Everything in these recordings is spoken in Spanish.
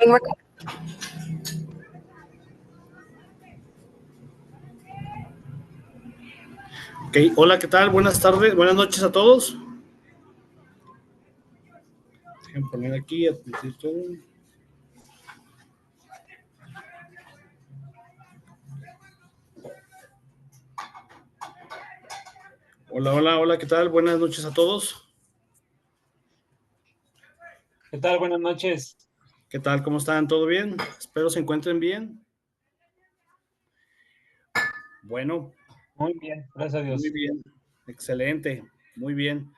Ok, hola, ¿qué tal? Buenas tardes, buenas noches a todos. Déjenme poner aquí, admitir todo. Hola, hola, hola, ¿qué tal? Buenas noches a todos. ¿Qué tal? Buenas noches. ¿Qué tal? ¿Cómo están? ¿Todo bien? Espero se encuentren bien. Bueno, Muy bien, gracias a muy Dios. bien. Excelente, muy bien.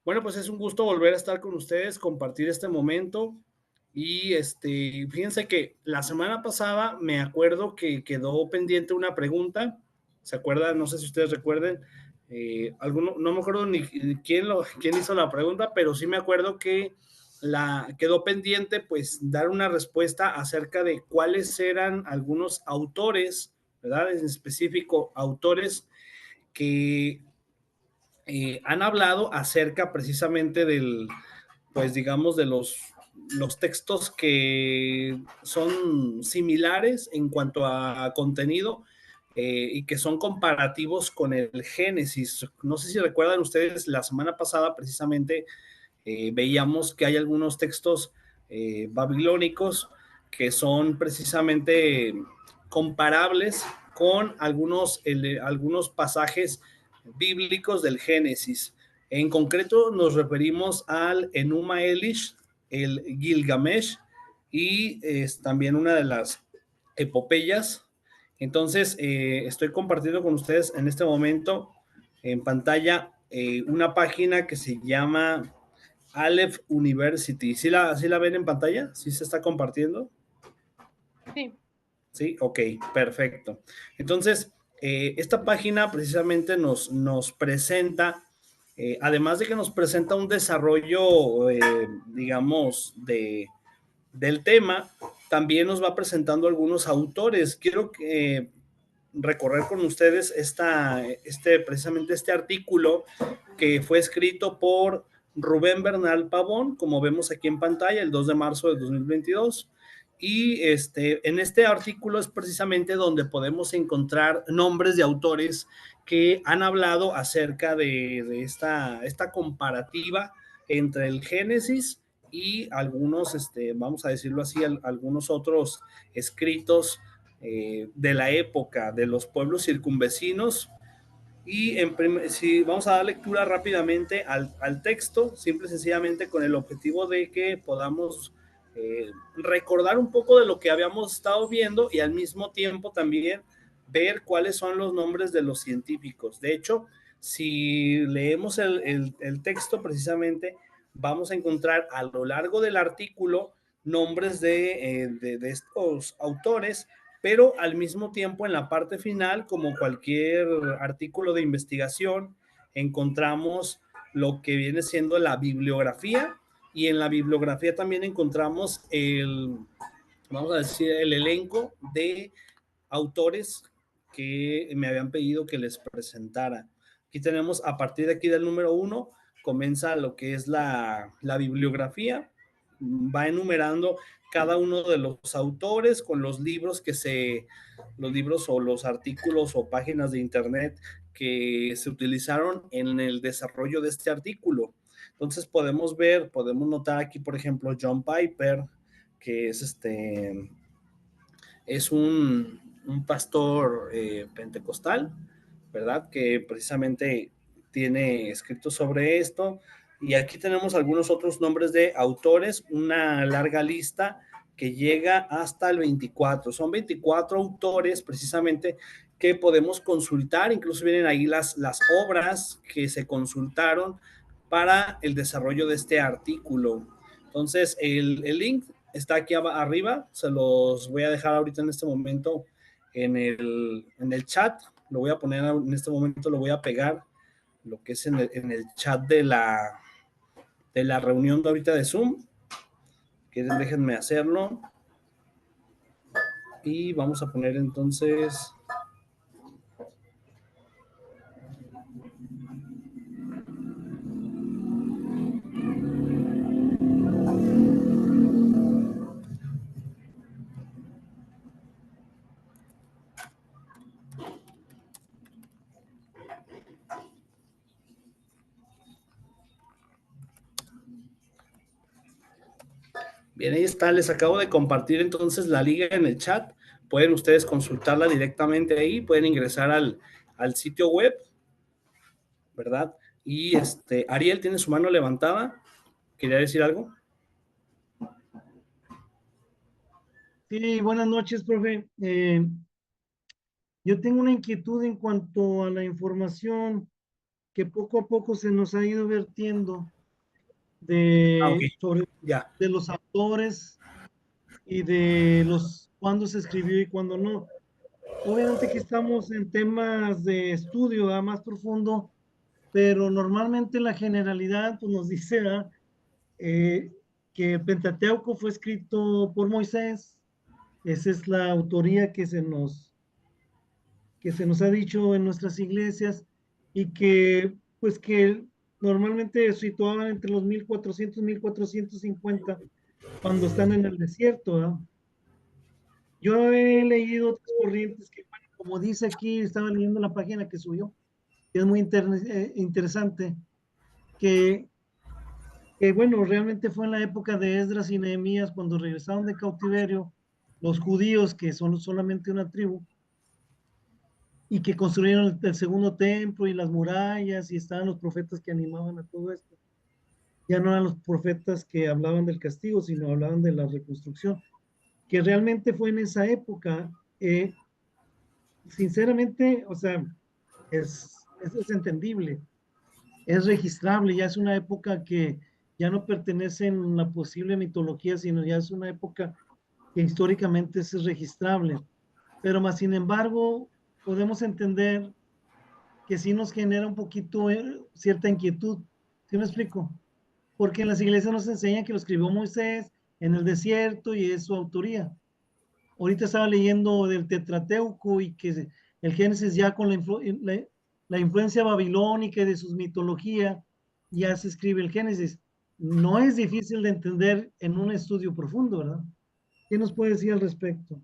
Bueno, pues es un gusto volver a estar con ustedes, compartir este momento. Y fíjense que la semana pasada me acuerdo que quedó pendiente una pregunta. ¿Se acuerdan? No sé si ustedes recuerden. No me acuerdo ni quién hizo la pregunta, pero sí me acuerdo que quedó pendiente pues dar una respuesta acerca de cuáles eran algunos autores, ¿verdad? En específico, autores que han hablado acerca precisamente pues digamos, de los textos que son similares en cuanto a contenido y que son comparativos con el Génesis. No sé si recuerdan ustedes, la semana pasada precisamente veíamos que hay algunos textos babilónicos que son precisamente comparables con algunos pasajes bíblicos del Génesis. En concreto nos referimos al Enuma Elish, el Gilgamesh, y es también una de las epopeyas. Entonces, estoy compartiendo con ustedes en este momento en pantalla una página que se llama Aleph University. ¿Sí la ven en pantalla? ¿Sí se está compartiendo? Sí. Sí, ok, perfecto. Entonces, esta página precisamente nos presenta, además de que nos presenta un desarrollo, digamos, del tema, también nos va presentando algunos autores. Quiero recorrer con ustedes precisamente este artículo que fue escrito por Rubén Bernal Pavón, como vemos aquí en pantalla, el 2 de marzo de 2022. Y en este artículo es precisamente donde podemos encontrar nombres de autores que han hablado acerca de esta comparativa entre el Génesis y algunos, vamos a decirlo así, algunos otros escritos de la época de los pueblos circunvecinos. Y si vamos a dar lectura rápidamente al texto, simple y sencillamente con el objetivo de que podamos recordar un poco de lo que habíamos estado viendo y al mismo tiempo también ver cuáles son los nombres de los científicos. De hecho, si leemos el texto precisamente, vamos a encontrar a lo largo del artículo nombres de estos autores, pero al mismo tiempo en la parte final, como cualquier artículo de investigación, encontramos lo que viene siendo la bibliografía, y en la bibliografía también encontramos vamos a decir, el elenco de autores que me habían pedido que les presentara. Aquí tenemos, a partir de aquí del número 1, comienza lo que es la bibliografía, va enumerando cada uno de los autores con los libros los libros o los artículos o páginas de internet que se utilizaron en el desarrollo de este artículo. Entonces podemos notar aquí, por ejemplo, John Piper, que es un pastor pentecostal, ¿verdad? Que precisamente tiene escrito sobre esto. Y aquí tenemos algunos otros nombres de autores, una larga lista que llega hasta el 24. Son 24 autores precisamente que podemos consultar, incluso vienen ahí las obras que se consultaron para el desarrollo de este artículo. Entonces, el link está aquí arriba, se los voy a dejar ahorita en este momento en el chat, lo voy a poner en este momento, lo voy a pegar, lo que es en el chat de la reunión de ahorita de Zoom, que déjenme hacerlo, y vamos a poner entonces... Bien, ahí está, les acabo de compartir entonces la liga en el chat. Pueden ustedes consultarla directamente ahí, pueden ingresar al sitio web, ¿verdad? Y Ariel tiene su mano levantada. ¿Quería decir algo? Sí, buenas noches, profe. Yo tengo una inquietud en cuanto a la información que poco a poco se nos ha ido vertiendo Ok, sobre ya. de los autores y de los cuándo se escribió y cuándo no. Obviamente que estamos en temas de estudio, ¿verdad? Más profundo, pero normalmente la generalidad pues, nos dice, ¿verdad? Eh, que el Pentateuco fue escrito por Moisés. Esa es la autoría que se nos ha dicho en nuestras iglesias y que pues que normalmente situaban entre los 1400 1450 cuando están en el desierto, ¿verdad? Yo he leído otras corrientes que, bueno, como dice aquí, estaba leyendo la página que subió, que es muy interesante, que, bueno, realmente fue en la época de Esdras y Nehemías, cuando regresaron de cautiverio, los judíos, que son solamente una tribu, y que construyeron el segundo templo y las murallas, y estaban los profetas que animaban a todo esto. Ya no eran los profetas que hablaban del castigo, sino hablaban de la reconstrucción, que realmente fue en esa época. Sinceramente, o sea, es entendible, es registrable, ya es una época que ya no pertenece en la posible mitología, sino ya es una época que históricamente es registrable. Pero más sin embargo, podemos entender que sí nos genera un poquito cierta inquietud. ¿Sí me explico? Porque en las iglesias nos enseñan que lo escribió Moisés en el desierto y es su autoría. Ahorita estaba leyendo del Tetrateuco y que el Génesis ya con la influencia babilónica y de sus mitologías ya se escribe el Génesis. No es difícil de entender en un estudio profundo, ¿verdad? ¿Qué nos puede decir al respecto?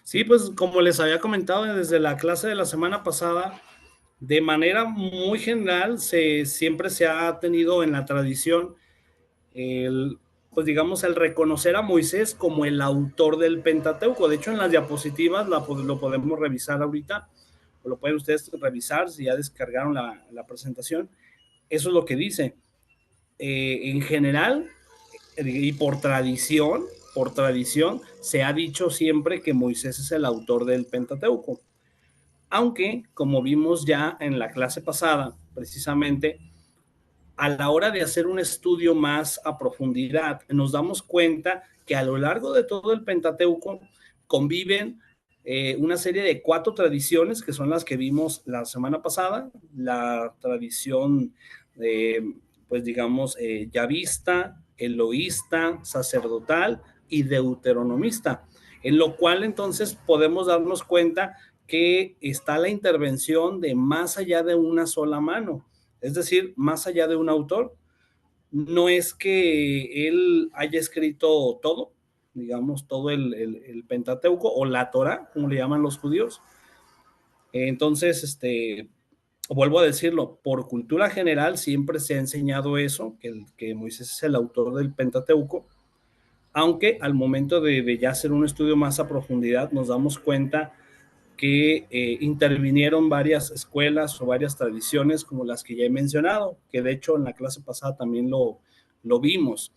Sí, pues como les había comentado desde la clase de la semana pasada, de manera muy general, siempre se ha tenido en la tradición pues digamos, el reconocer a Moisés como el autor del Pentateuco. De hecho, en las diapositivas lo podemos revisar ahorita, o lo pueden ustedes revisar si ya descargaron la presentación. Eso es lo que dice. En general, y por tradición, se ha dicho siempre que Moisés es el autor del Pentateuco. Aunque, como vimos ya en la clase pasada, precisamente, a la hora de hacer un estudio más a profundidad, nos damos cuenta que a lo largo de todo el Pentateuco conviven una serie de 4 tradiciones que son las que vimos la semana pasada, la tradición, pues digamos, yavista, eloísta, sacerdotal y deuteronomista, en lo cual entonces podemos darnos cuenta que está la intervención de más allá de una sola mano, es decir, más allá de un autor. No es que él haya escrito todo, digamos, todo el Pentateuco o la Torah, como le llaman los judíos. Entonces, vuelvo a decirlo, por cultura general siempre se ha enseñado eso, que Moisés es el autor del Pentateuco, aunque al momento de ya hacer un estudio más a profundidad nos damos cuenta que intervinieron varias escuelas o varias tradiciones como las que ya he mencionado, que de hecho en la clase pasada también lo vimos.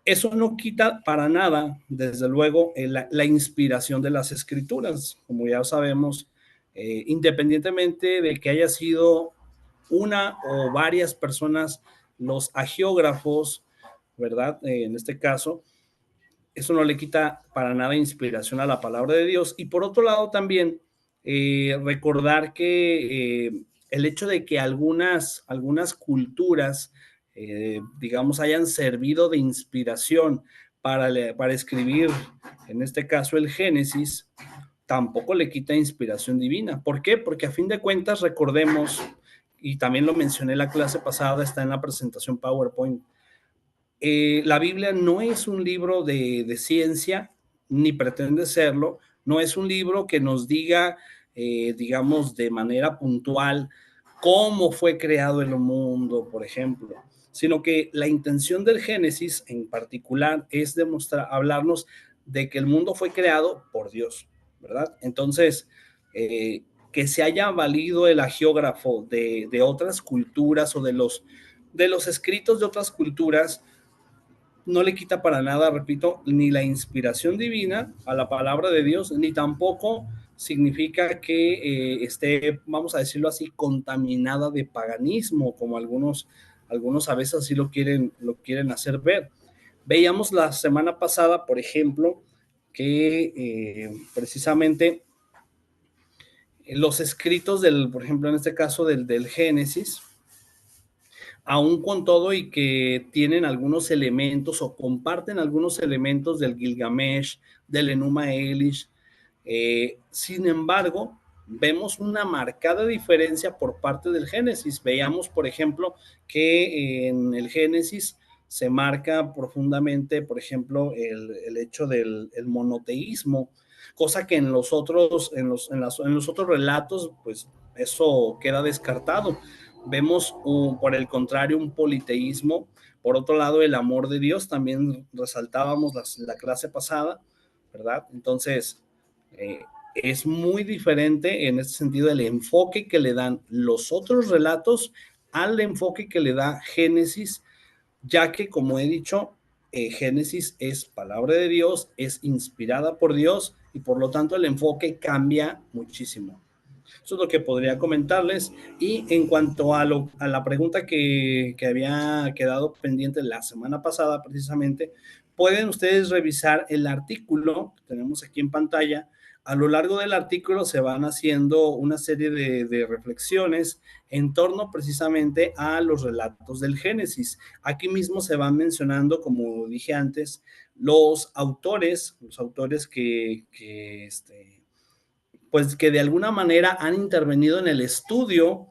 Eso no quita para nada, desde luego, la inspiración de las escrituras, como ya sabemos, independientemente de que haya sido una o varias personas los agiógrafos, ¿verdad? En este caso, eso no le quita para nada inspiración a la palabra de Dios. Y por otro lado también, recordar que el hecho de que algunas culturas, digamos, hayan servido de inspiración para escribir, en este caso, el Génesis, tampoco le quita inspiración divina. ¿Por qué? Porque a fin de cuentas, recordemos, y también lo mencioné en la clase pasada, está en la presentación PowerPoint, la Biblia no es un libro de ciencia, ni pretende serlo, no es un libro que nos diga, digamos, de manera puntual cómo fue creado el mundo, por ejemplo. sino que la intención del Génesis en particular es hablarnos de que el mundo fue creado por Dios, ¿verdad? Entonces, que se haya valido el agiógrafo de otras culturas o de los escritos de otras culturas, no le quita para nada, repito, ni la inspiración divina a la palabra de Dios, ni tampoco significa que esté, vamos a decirlo así, contaminada de paganismo, como algunos a veces así lo quieren hacer ver. Veíamos la semana pasada, por ejemplo, que precisamente los escritos por ejemplo, en este caso del Génesis, aún con todo y que tienen algunos elementos o comparten algunos elementos del Gilgamesh, del Enuma Elish. Sin embargo, vemos una marcada diferencia por parte del Génesis. Veíamos, por ejemplo, que en el Génesis se marca profundamente, por ejemplo, el hecho del monoteísmo, cosa que en los otros, en los otros relatos, pues eso queda descartado. Vemos, por el contrario, un politeísmo. Por otro lado, el amor de Dios, también resaltábamos la clase pasada, ¿verdad? Entonces, es muy diferente en este sentido el enfoque que le dan los otros relatos al enfoque que le da Génesis, ya que, como he dicho, Génesis es palabra de Dios, es inspirada por Dios y por lo tanto el enfoque cambia muchísimo. Eso es lo que podría comentarles. Y en cuanto a la pregunta que había quedado pendiente la semana pasada, precisamente, pueden ustedes revisar el artículo que tenemos aquí en pantalla. A lo largo del artículo se van haciendo una serie de reflexiones en torno precisamente a los relatos del Génesis. Aquí mismo se van mencionando, como dije antes, los autores pues que de alguna manera han intervenido en el estudio,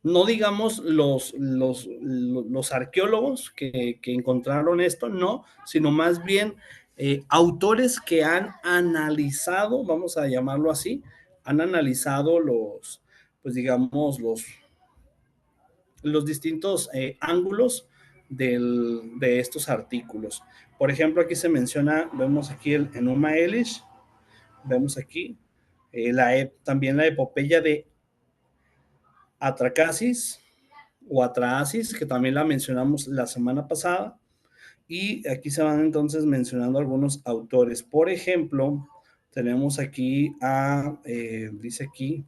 no digamos los arqueólogos que encontraron esto, no, sino más bien autores que han analizado, vamos a llamarlo así, han analizado pues digamos, los distintos ángulos de estos artículos. Por ejemplo, aquí se menciona, vemos aquí el Enuma Elish, vemos aquí también la epopeya de Atracasis o Atraasis, que también la mencionamos la semana pasada. Y aquí se van entonces mencionando algunos autores. Por ejemplo, tenemos aquí dice aquí,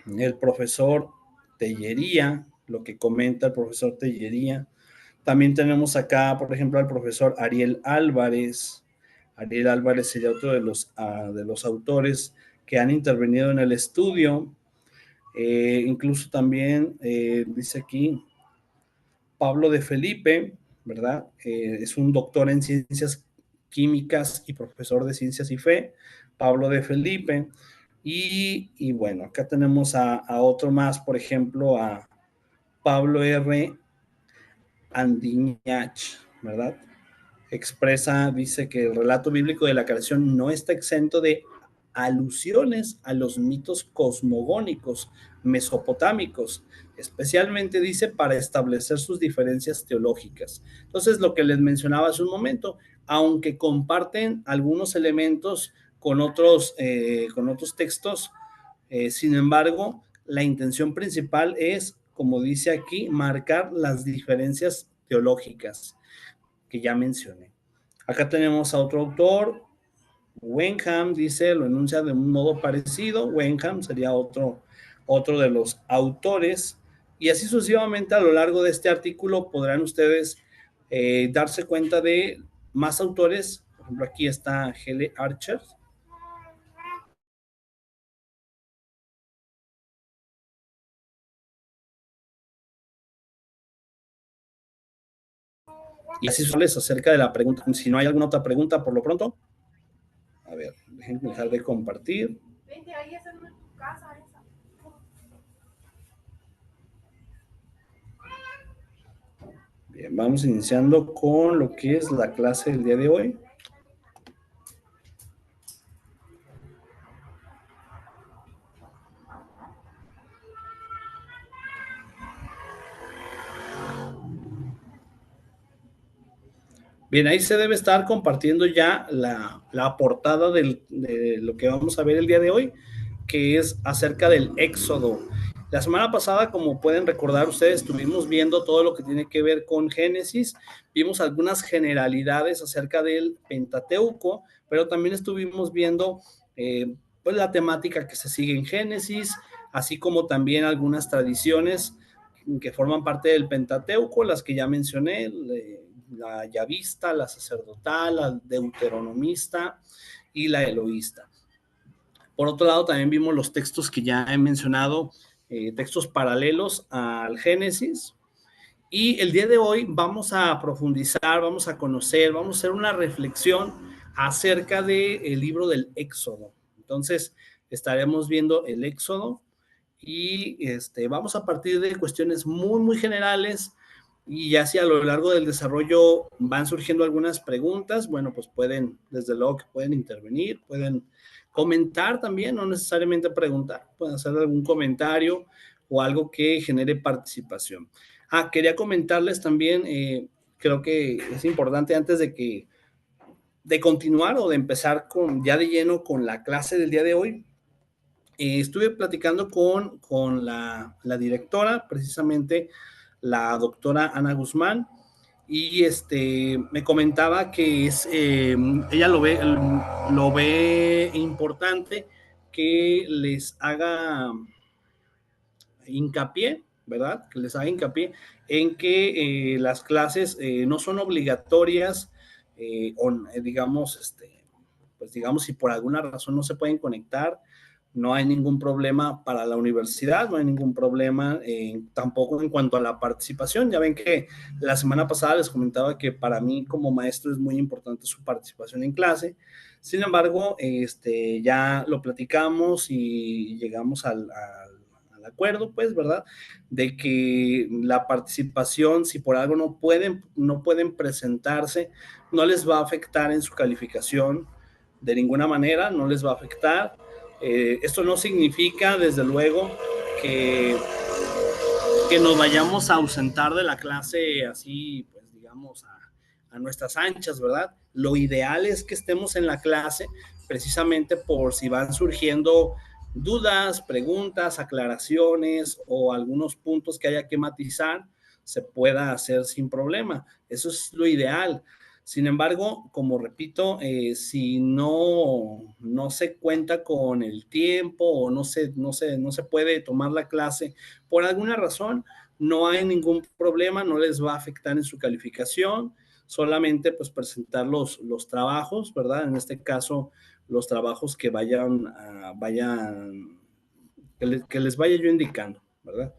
el profesor Tellería, lo que comenta el profesor Tellería. También tenemos acá, por ejemplo, al profesor Ariel Álvarez. Ariel Álvarez sería otro de los autores que han intervenido en el estudio. Incluso también dice aquí Pablo de Felipe, ¿verdad? Es un doctor en ciencias químicas y profesor de ciencias y fe, Pablo de Felipe. Y bueno, acá tenemos a otro más, por ejemplo, a Pablo R. Andiñach, ¿verdad? Dice que el relato bíblico de la creación no está exento de alusiones a los mitos cosmogónicos mesopotámicos, especialmente dice para establecer sus diferencias teológicas. Entonces, lo que les mencionaba hace un momento, aunque comparten algunos elementos con otros textos, sin embargo, la intención principal es, como dice aquí, marcar las diferencias teológicas que ya mencioné. Acá tenemos a otro autor, Wenham, dice, lo enuncia de un modo parecido. Wenham sería otro de los autores. Y así sucesivamente a lo largo de este artículo podrán ustedes darse cuenta de más autores. Por ejemplo, aquí está Hele Archer. Y así sucesivamente acerca de la pregunta. Si no hay alguna otra pregunta por lo pronto. A ver, déjenme dejar de compartir. Bien, vamos iniciando con lo que es la clase del día de hoy. Bien, ahí se debe estar compartiendo ya la portada de lo que vamos a ver el día de hoy, que es acerca del Éxodo. La semana pasada, como pueden recordar ustedes, estuvimos viendo todo lo que tiene que ver con Génesis, vimos algunas generalidades acerca del Pentateuco, pero también estuvimos viendo pues la temática que se sigue en Génesis, así como también algunas tradiciones que forman parte del Pentateuco, las que ya mencioné, la yavista, la sacerdotal, la deuteronomista y la eloísta. Por otro lado, también vimos los textos que ya he mencionado, textos paralelos al Génesis. Y el día de hoy vamos a profundizar, vamos a conocer, vamos a hacer una reflexión acerca del libro del Éxodo. Entonces, estaremos viendo el Éxodo y vamos a partir de cuestiones muy generales, y ya si a lo largo del desarrollo van surgiendo algunas preguntas, bueno, pues pueden, desde luego que pueden intervenir, pueden comentar también, no necesariamente preguntar, pueden hacer algún comentario o algo que genere participación. Quería comentarles también, creo que es importante antes de continuar o de empezar ya de lleno con la clase del día de hoy. Estuve platicando con la directora, precisamente la doctora Ana Guzmán, y me comentaba que ella lo ve importante que les haga hincapié, ¿verdad? Que les haga hincapié en que las clases no son obligatorias, digamos, pues digamos, si por alguna razón no se pueden conectar, no hay ningún problema para la universidad, no hay ningún problema tampoco en cuanto a la participación. Ya ven que la semana pasada les comentaba que para mí como maestro es muy importante su participación en clase. Sin embargo, ya lo platicamos y llegamos al acuerdo, pues, ¿verdad? De que la participación, si por algo no pueden presentarse, no les va a afectar en su calificación de ninguna manera, no les va a afectar. Esto no significa, desde luego, que nos vayamos a ausentar de la clase así, pues digamos, a nuestras anchas, ¿verdad? Lo ideal es que estemos en la clase precisamente por si van surgiendo dudas, preguntas, aclaraciones o algunos puntos que haya que matizar, se pueda hacer sin problema. Eso es lo ideal. Sin embargo, como repito, si no se cuenta con el tiempo o no se puede tomar la clase por alguna razón, no hay ningún problema, no les va a afectar en su calificación, solamente pues presentar los trabajos, ¿verdad? En este caso, los trabajos que que les vaya yo indicando, ¿verdad?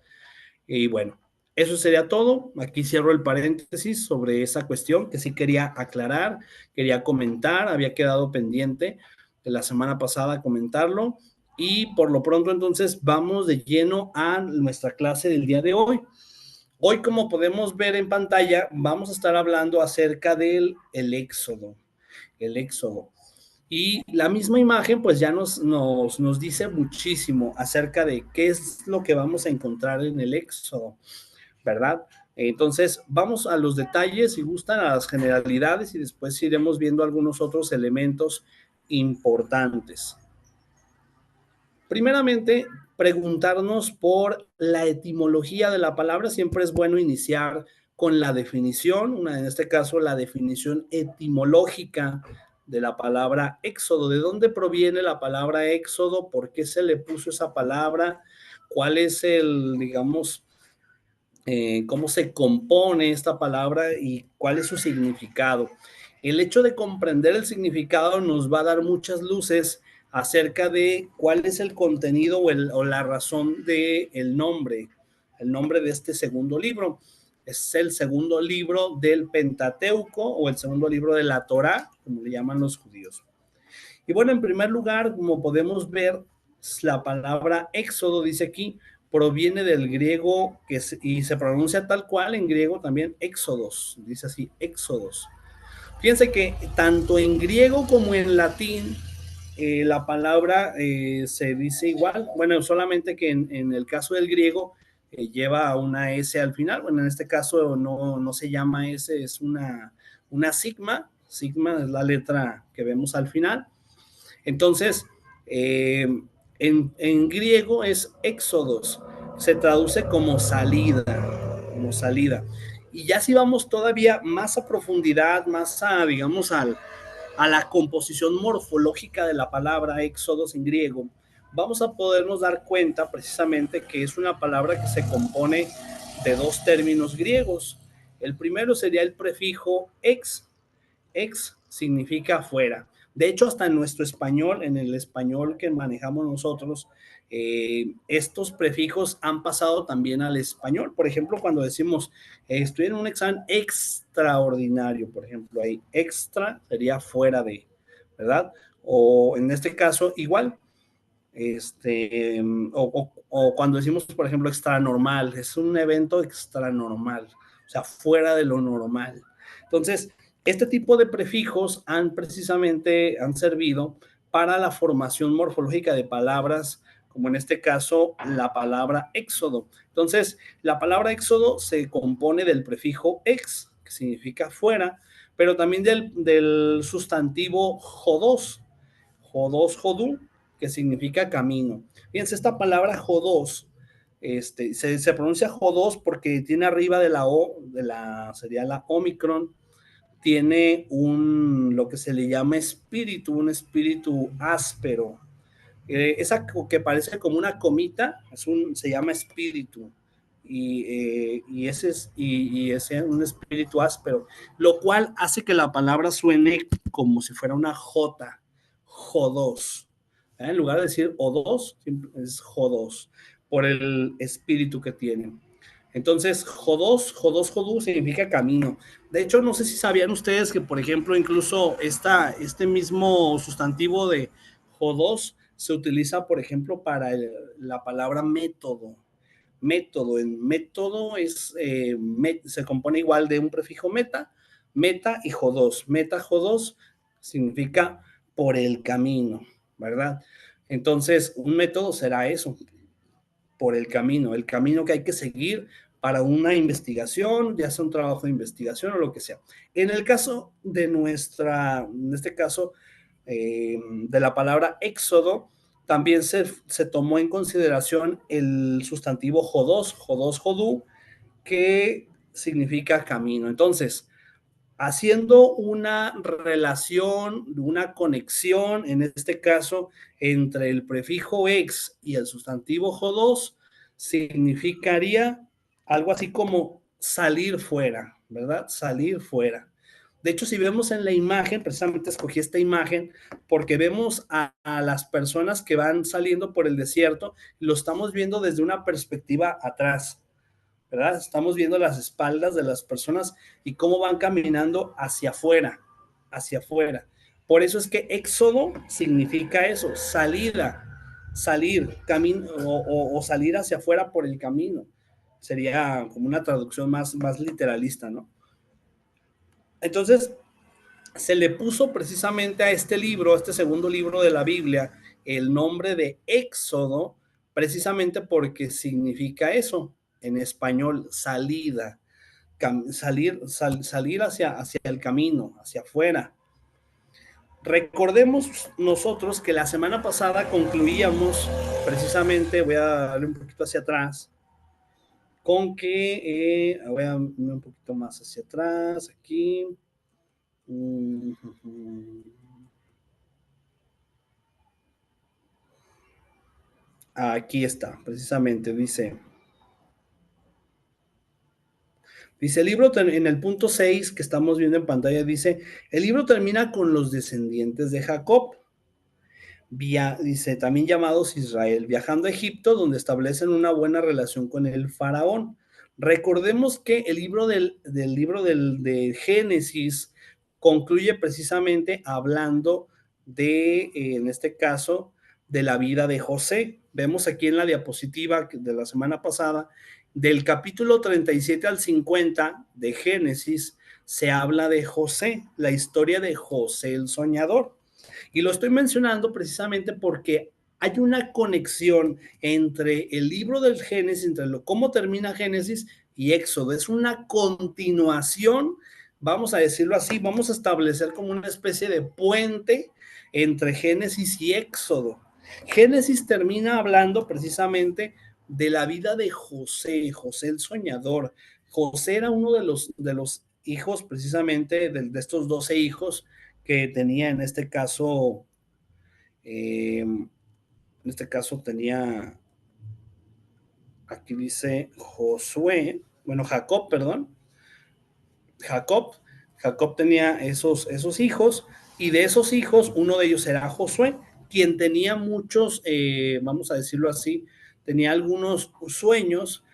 Y bueno, eso sería todo. Aquí cierro el paréntesis sobre esa cuestión que sí quería aclarar, quería comentar, había quedado pendiente de la semana pasada comentarlo. Y por lo pronto entonces vamos de lleno a nuestra clase del día de hoy. Hoy, como podemos ver en pantalla, vamos a estar hablando acerca del Éxodo. El Éxodo. Y la misma imagen pues ya nos dice muchísimo acerca de qué es lo que vamos a encontrar en el Éxodo, ¿verdad? Entonces vamos a los detalles, si gustan, a las generalidades y después iremos viendo algunos otros elementos importantes. Primeramente, preguntarnos por la etimología de la palabra. Siempre es bueno iniciar con la definición, en este caso la definición etimológica de la palabra éxodo. ¿De dónde proviene la palabra éxodo? ¿Por qué se le puso esa palabra? ¿Cuál es digamos, cómo se compone esta palabra y cuál es su significado? El hecho de comprender el significado nos va a dar muchas luces acerca de cuál es el contenido o la razón del nombre, el nombre de este segundo libro. Es el segundo libro del Pentateuco o el segundo libro de la Torá, como le llaman los judíos. Y bueno, en primer lugar, como podemos ver, la palabra éxodo, dice aquí, proviene del griego y se pronuncia tal cual en griego también, éxodos, dice así, éxodos. Fíjense que tanto en griego como en latín la palabra se dice igual, bueno, solamente que en el caso del griego lleva una S al final, bueno, en este caso no se llama S, es una sigma. Sigma es la letra que vemos al final. Entonces, en griego es éxodos, se traduce como salida, como salida. Y ya si vamos todavía más a profundidad, más a, digamos, a la composición morfológica de la palabra éxodos en griego, vamos a podernos dar cuenta precisamente que es una palabra que se compone de dos términos griegos. El primero sería el prefijo ex. Ex significa fuera. De hecho, hasta en nuestro español, en el español que manejamos nosotros, estos prefijos han pasado también al español. Por ejemplo, cuando decimos estoy en un examen extraordinario, por ejemplo, ahí extra sería fuera de, ¿verdad? O en este caso, igual, o cuando decimos, por ejemplo, extra normal, es un evento extra normal, o sea, fuera de lo normal. Entonces, este tipo de prefijos han servido para la formación morfológica de palabras, como en este caso la palabra éxodo. Entonces, la palabra éxodo se compone del prefijo ex, que significa fuera, pero también del sustantivo jodos, jodú, que significa camino. Fíjense, esta palabra jodos, se pronuncia jodos porque tiene arriba de la O, sería la Omicron, tiene lo que se le llama espíritu, un espíritu áspero. Esa que parece como una comita, se llama espíritu. Ese es un espíritu áspero, lo cual hace que la palabra suene como si fuera una J, jodos. En lugar de decir odos, es jodos, por el espíritu que tiene. Entonces, jodú significa camino. De hecho, no sé si sabían ustedes que, por ejemplo, incluso este mismo sustantivo de jodos se utiliza, por ejemplo, para la palabra método. Método, en método se compone igual de un prefijo meta y jodos. Meta, jodos significa por el camino, ¿verdad? Entonces, un método será eso, por el camino que hay que seguir para una investigación, ya sea un trabajo de investigación o lo que sea. En el caso de en este caso, de la palabra éxodo, también se tomó en consideración el sustantivo jodos, jodú, que significa camino. Entonces, haciendo una relación, una conexión, en este caso, entre el prefijo ex y el sustantivo jodos, significaría algo así como salir fuera, ¿verdad? Salir fuera. De hecho, si vemos en la imagen, precisamente escogí esta imagen porque vemos a las personas que van saliendo por el desierto, lo estamos viendo desde una perspectiva atrás, ¿verdad? Estamos viendo las espaldas de las personas y cómo van caminando hacia afuera, hacia afuera. Por eso es que éxodo significa eso, salida, salir, camino o salir hacia afuera por el camino. Sería como una traducción más literalista, ¿no? Entonces, se le puso precisamente a este libro, a este segundo libro de la Biblia, el nombre de Éxodo, precisamente porque significa eso, en español, salida, salir hacia el camino, hacia afuera. Recordemos nosotros que la semana pasada concluíamos precisamente, voy a darle un poquito hacia atrás, con que, voy a ir un poquito más hacia atrás, aquí. Aquí está, precisamente, dice el libro en el punto 6 que estamos viendo en pantalla, dice, el libro termina con los descendientes de Jacob, dice, también llamados Israel, viajando a Egipto, donde establecen una buena relación con el faraón. Recordemos que el libro de Génesis concluye precisamente hablando en este caso, de la vida de José. Vemos aquí en la diapositiva de la semana pasada, del capítulo 37 al 50 de Génesis, se habla de José, la historia de José el soñador. Y lo estoy mencionando precisamente porque hay una conexión entre el libro del Génesis, entre cómo termina Génesis y Éxodo. Es una continuación vamos a decirlo así, vamos a establecer como una especie de puente entre Génesis y Éxodo. Génesis termina hablando precisamente de la vida de José, José el soñador. José era uno de los hijos precisamente de estos 12 hijos que tenía en este caso tenía, aquí dice Josué, bueno, Jacob, perdón, Jacob, Jacob tenía esos hijos, y de esos hijos uno de ellos era Josué, quien tenía muchos, vamos a decirlo así, tenía algunos sueños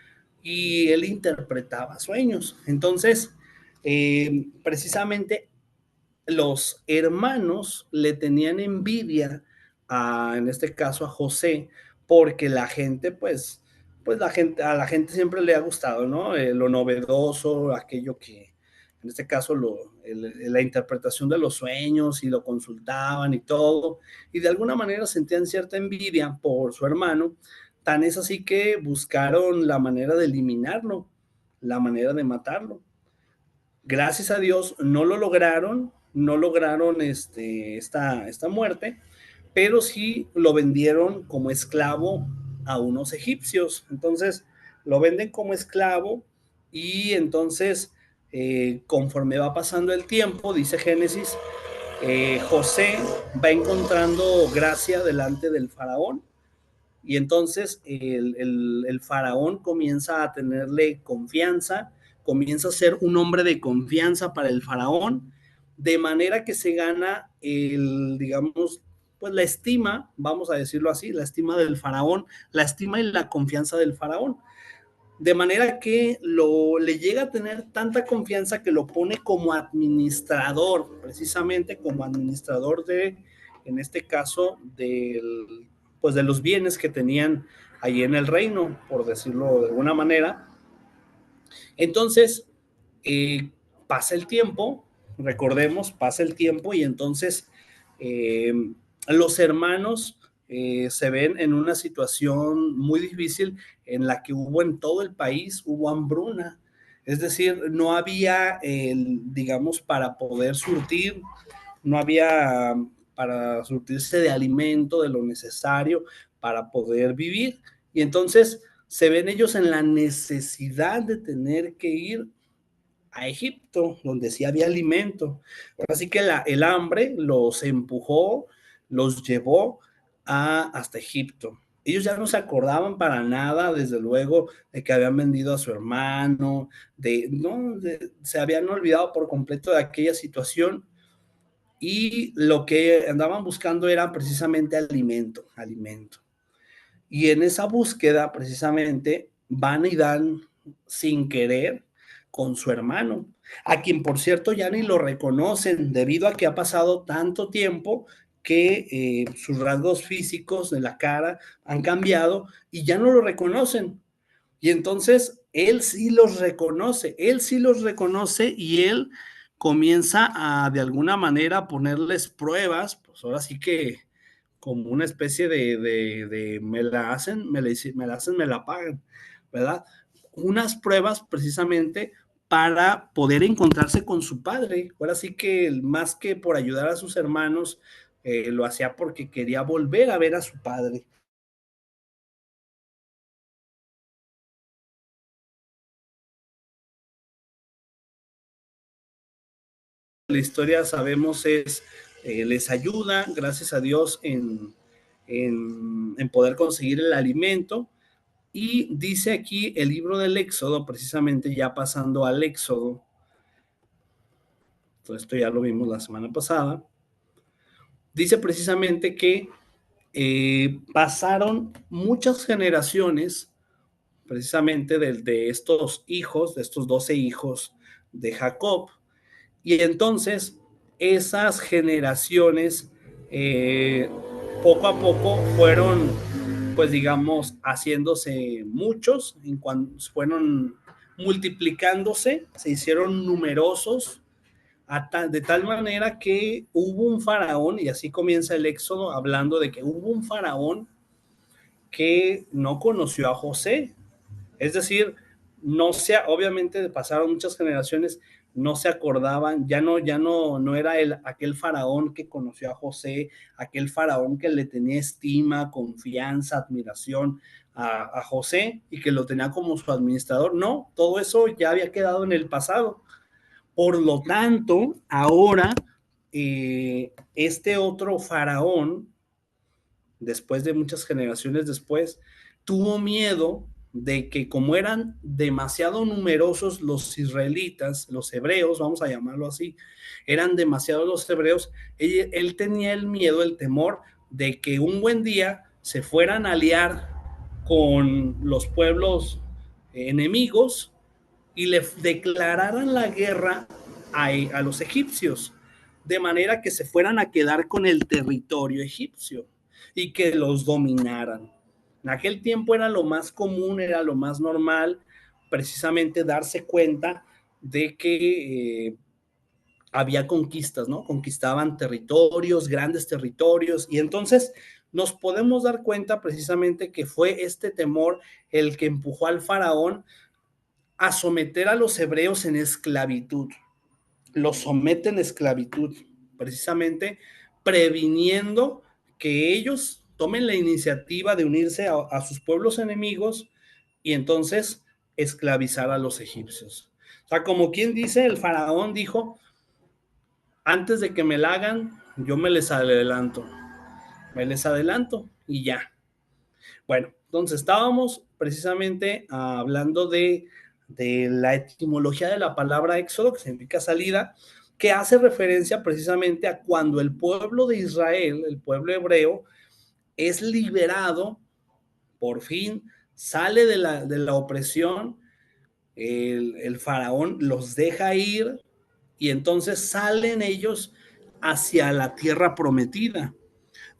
y él interpretaba sueños. Entonces, precisamente los hermanos le tenían envidia en este caso a José, porque la gente, pues a la gente siempre le ha gustado, ¿no? Lo novedoso, aquello que, en este caso, la interpretación de los sueños y lo consultaban y todo, y de alguna manera sentían cierta envidia por su hermano, tan es así que buscaron la manera de eliminarlo, la manera de matarlo. Gracias a Dios no lo lograron, no lograron esta muerte, pero sí lo vendieron como esclavo a unos egipcios. Entonces lo venden como esclavo y entonces conforme va pasando el tiempo, dice Génesis, José va encontrando gracia delante del faraón y entonces el faraón comienza a tenerle confianza, comienza a ser un hombre de confianza para el faraón, de manera que se gana digamos, pues la estima, vamos a decirlo así, la estima del faraón, la estima y la confianza del faraón. De manera que le llega a tener tanta confianza que lo pone como administrador, precisamente como administrador en este caso, pues de los bienes que tenían allí en el reino, por decirlo de alguna manera. Entonces, pasa el tiempo, recordemos, pasa el tiempo y entonces eh, los hermanos se ven en una situación muy difícil en la que hubo en todo el país, hubo hambruna. Es decir, no había, digamos, para poder surtir, no había para surtirse de alimento, de lo necesario para poder vivir. Y entonces se ven ellos en la necesidad de tener que ir a Egipto, donde sí había alimento. Así que el hambre los empujó, los llevó hasta Egipto. Ellos ya no se acordaban para nada, desde luego, de que habían vendido a su hermano, se habían olvidado por completo de aquella situación y lo que andaban buscando era precisamente alimento, alimento. Y en esa búsqueda, precisamente, van y dan sin querer con su hermano, a quien, por cierto, ya ni lo reconocen debido a que ha pasado tanto tiempo que sus rasgos físicos de la cara han cambiado y ya no lo reconocen. Y entonces él sí los reconoce y él comienza de alguna manera a ponerles pruebas, pues ahora sí que como una especie de me la hacen, me la pagan, ¿verdad? Unas pruebas precisamente para poder encontrarse con su padre. Ahora sí que más que por ayudar a sus hermanos, lo hacía porque quería volver a ver a su padre. La historia sabemos les ayuda, gracias a Dios, en poder conseguir el alimento. Y dice aquí el libro del Éxodo, precisamente ya pasando al Éxodo, todo esto ya lo vimos la semana pasada, dice precisamente que pasaron muchas generaciones precisamente de estos hijos, de estos 12 hijos de Jacob, y entonces esas generaciones poco a poco fueron, pues digamos, haciéndose muchos, fueron multiplicándose, se hicieron numerosos, de tal manera que hubo un faraón, y así comienza el Éxodo hablando de que hubo un faraón que no conoció a José, es decir, no sé, obviamente pasaron muchas generaciones, no se acordaban, no era aquel faraón que conoció a José, aquel faraón que le tenía estima, confianza, admiración a José y que lo tenía como su administrador. No, todo eso ya había quedado en el pasado. Por lo tanto, ahora este otro faraón, después de muchas generaciones después, tuvo miedo de que como eran demasiado numerosos los israelitas, los hebreos, vamos a llamarlo así, eran demasiados los hebreos, él tenía el miedo, el temor de que un buen día se fueran a aliar con los pueblos enemigos y le declararan la guerra a los egipcios, de manera que se fueran a quedar con el territorio egipcio y que los dominaran. En aquel tiempo era lo más común, era lo más normal, precisamente darse cuenta de que había conquistas, ¿no? Conquistaban territorios, grandes territorios, y entonces nos podemos dar cuenta precisamente que fue este temor el que empujó al faraón a someter a los hebreos en esclavitud. Los someten en esclavitud, precisamente previniendo que ellos tomen la iniciativa de unirse a sus pueblos enemigos y entonces esclavizar a los egipcios. O sea, como quien dice, el faraón dijo, antes de que me la hagan, yo me les adelanto y ya. Bueno, entonces estábamos precisamente hablando de la etimología de la palabra éxodo, que significa salida, que hace referencia precisamente a cuando el pueblo de Israel, el pueblo hebreo, es liberado, por fin, sale de la opresión, el faraón los deja ir y entonces salen ellos hacia la tierra prometida.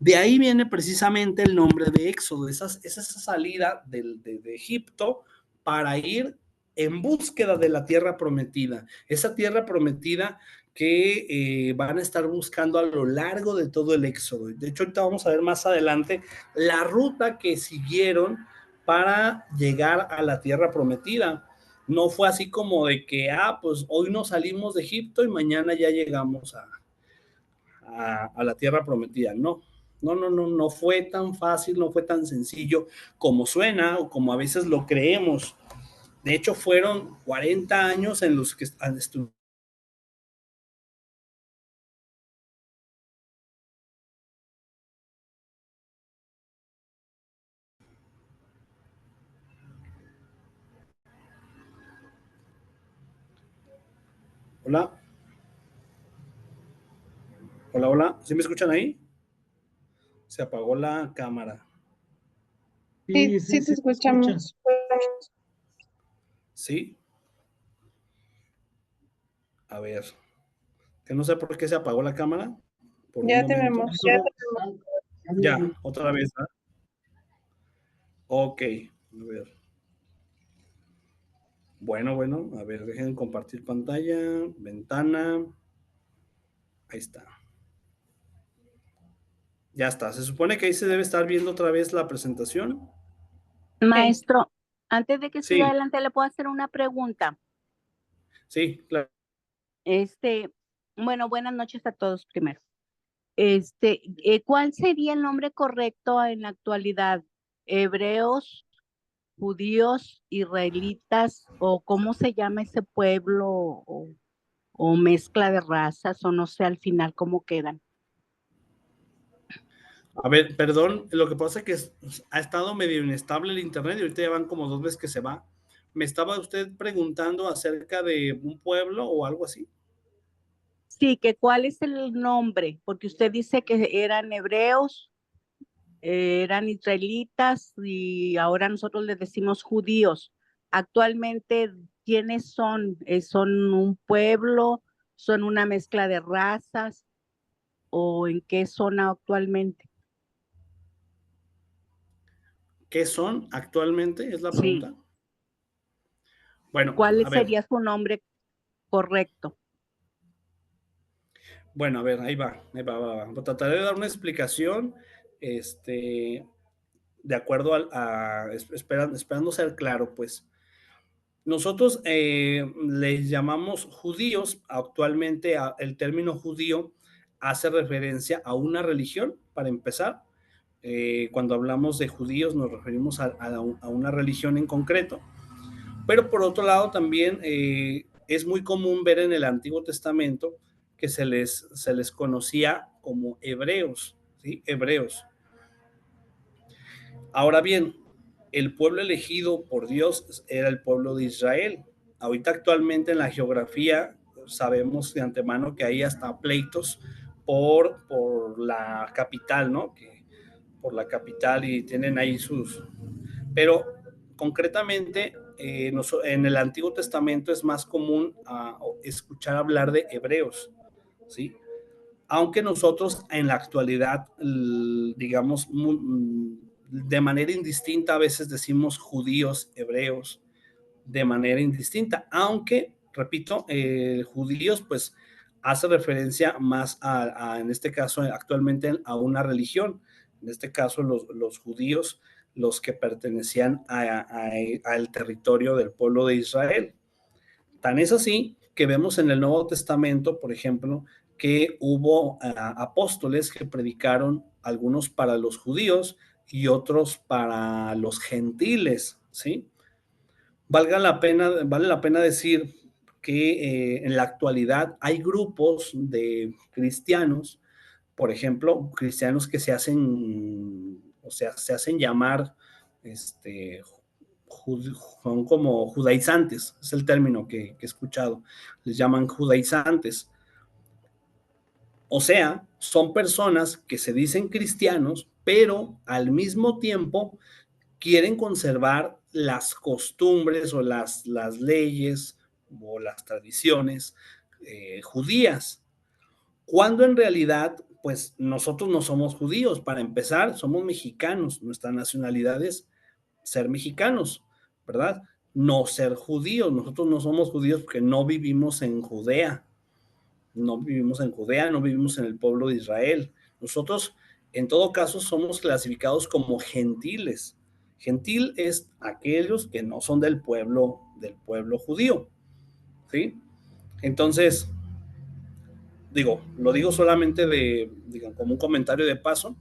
De ahí viene precisamente el nombre de Éxodo, es esa salida de Egipto para ir en búsqueda de la tierra prometida, esa tierra prometida que van a estar buscando a lo largo de todo el Éxodo. De hecho, ahorita vamos a ver más adelante la ruta que siguieron para llegar a la tierra prometida. No fue así como de que, pues hoy nos salimos de Egipto y mañana ya llegamos a la tierra prometida. No, no fue tan fácil, no fue tan sencillo como suena o como a veces lo creemos. De hecho, fueron 40 años en los que estuvieron. Hola. Hola, hola. ¿Sí me escuchan ahí? Se apagó la cámara. Sí, sí te escuchamos. ¿Sí? A ver. Que no sé por qué se apagó la cámara. Por un Ya te momento. vemos. Ya, otra vez. ¿Eh? Ok. A ver. Bueno, a ver, dejen compartir pantalla, ventana. Ahí está. Ya está. Se supone que ahí se debe estar viendo otra vez la presentación. Maestro, antes de que siga Sí, adelante, le puedo hacer una pregunta. sí, claro. Bueno, buenas noches a todos primero. ¿Cuál sería el nombre correcto en la actualidad? ¿Hebreos, judíos, israelitas o cómo se llama ese pueblo o mezcla de razas o no sé al final cómo quedan? A ver, perdón, lo que pasa es que ha estado medio inestable el internet y ahorita ya van como 2 veces que se va. ¿Me estaba usted preguntando acerca de un pueblo o algo así? Sí, que cuál es el nombre, porque usted dice que eran hebreos, eran israelitas y ahora nosotros les decimos judíos. Actualmente, ¿quiénes son? ¿Son un pueblo? ¿Son una mezcla de razas? ¿O en qué zona actualmente? ¿Qué son actualmente? Es la Sí. pregunta. Bueno, ¿Cuál a ver, sería su nombre correcto? bueno, a ver, ahí va. Trataré de dar una explicación, este, de acuerdo esperando ser claro, pues. Nosotros les llamamos judíos. Actualmente el término judío hace referencia a una religión, para empezar. Cuando hablamos de judíos nos referimos a una religión en concreto. Pero por otro lado también es muy común ver en el Antiguo Testamento que se les conocía como hebreos, ¿sí? Hebreos. Ahora bien, el pueblo elegido por Dios era el pueblo de Israel. Ahorita actualmente en la geografía sabemos de antemano que hay hasta pleitos por la capital, ¿no? Por la capital y tienen ahí sus... Pero concretamente en el Antiguo Testamento es más común escuchar hablar de hebreos, ¿sí? Aunque nosotros en la actualidad, digamos, de manera indistinta a veces decimos judíos, hebreos, de manera indistinta, aunque, repito, judíos pues hace referencia más en este caso actualmente a una religión, en este caso los judíos, los que pertenecían al territorio del pueblo de Israel. Tan es así que vemos en el Nuevo Testamento, por ejemplo, que hubo apóstoles que predicaron, algunos para los judíos y otros para los gentiles, ¿sí? Vale la pena decir que en la actualidad hay grupos de cristianos, por ejemplo, cristianos que se hacen, o sea, se hacen llamar, son como judaizantes, es el término que he escuchado, les llaman judaizantes. O sea, son personas que se dicen cristianos, pero al mismo tiempo quieren conservar las costumbres o las leyes o las tradiciones judías, cuando en realidad, pues nosotros no somos judíos. Para empezar, somos mexicanos, nuestra nacionalidad es ser mexicanos, ¿verdad? No ser judíos. Nosotros no somos judíos porque no vivimos en Judea, no vivimos en Judea, no vivimos en el pueblo de Israel. Nosotros, en todo caso, somos clasificados como gentiles. Gentil es aquellos que no son del pueblo judío, ¿sí? Entonces, lo digo solamente como un comentario de paso,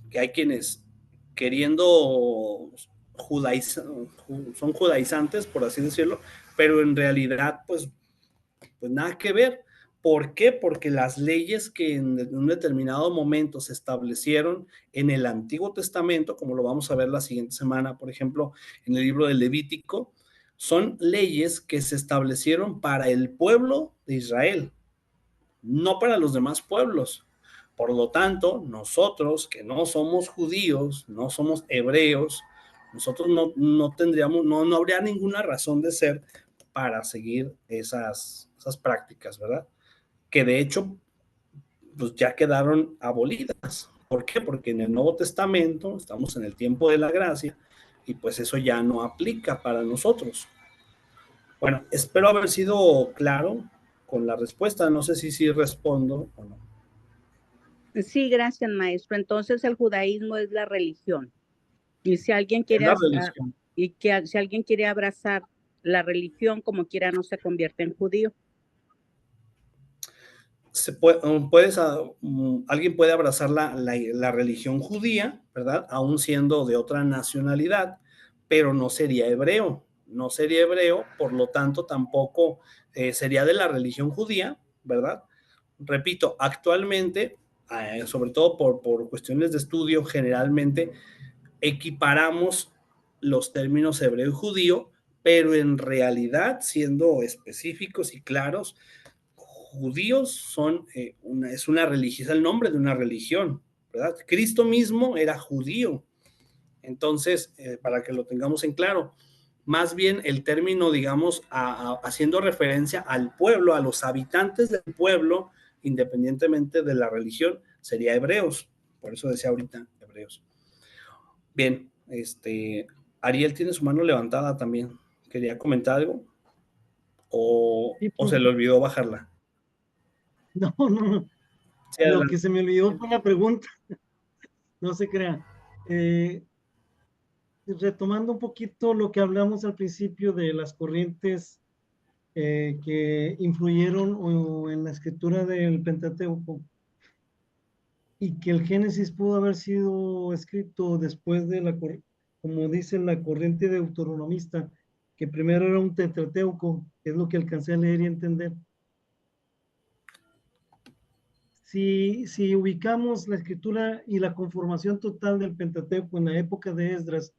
que hay quienes queriendo son judaizantes, por así decirlo, pero en realidad, pues nada que ver. ¿Por qué? Porque las leyes que en un determinado momento se establecieron en el Antiguo Testamento, como lo vamos a ver la siguiente semana, por ejemplo, en el libro del Levítico, son leyes que se establecieron para el pueblo de Israel, no para los demás pueblos. Por lo tanto, nosotros que no somos judíos, no somos hebreos, nosotros no tendríamos, no habría ninguna razón de ser para seguir esas prácticas, ¿verdad? Que de hecho, pues ya quedaron abolidas. ¿Por qué? Porque en el Nuevo Testamento estamos en el tiempo de la gracia y pues eso ya no aplica para nosotros. Bueno, espero haber sido claro con la respuesta. No sé si respondo o no. Sí, gracias, maestro. Entonces el judaísmo es la religión. Y si alguien quiere, si alguien quiere abrazar la religión como quiera, no se convierte en judío. Alguien puede abrazar la religión judía, ¿verdad? Aún siendo de otra nacionalidad, pero no sería hebreo. No sería hebreo, por lo tanto tampoco sería de la religión judía, ¿verdad? Repito, actualmente, sobre todo por cuestiones de estudio, generalmente equiparamos los términos hebreo y judío, pero en realidad, siendo específicos y claros, judíos es una religión, es el nombre de una religión, ¿verdad? Cristo mismo era judío. Entonces, para que lo tengamos en claro, más bien el término, digamos, haciendo referencia al pueblo, a los habitantes del pueblo, independientemente de la religión, sería hebreos. Por eso decía ahorita hebreos. Bien, Ariel tiene su mano levantada también. ¿Quería comentar algo? ¿O se le olvidó bajarla? No. Sí, lo que se me olvidó fue una pregunta. No se crea. retomando un poquito lo que hablamos al principio de las corrientes que influyeron en la escritura del Pentateuco, y que el Génesis pudo haber sido escrito después de como dice la corriente deuteronomista, que primero era un tetrateuco, que es lo que alcancé a leer y entender. Si ubicamos la escritura y la conformación total del Pentateuco en la época de Esdras,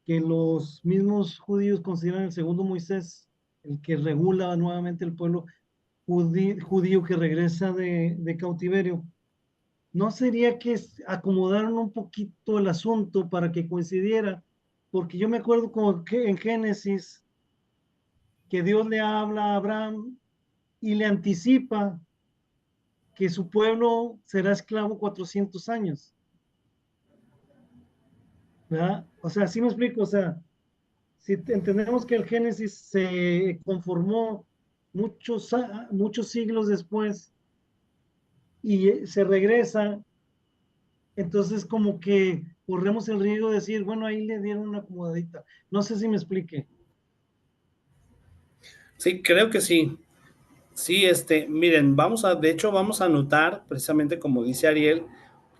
que los mismos judíos consideran el segundo Moisés, el que regula nuevamente el pueblo judío que regresa de cautiverio, ¿no sería que acomodaron un poquito el asunto para que coincidiera? Porque yo me acuerdo como que en Génesis, que Dios le habla a Abraham y le anticipa que su pueblo será esclavo 400 años, ¿verdad? O sea, sí me explico, o sea, si entendemos que el Génesis se conformó muchos siglos después y se regresa, entonces como que corremos el riesgo de decir, bueno, ahí le dieron una acomodadita. No sé si me explique. Sí, creo que sí. Sí, miren, de hecho, vamos a anotar, precisamente como dice Ariel,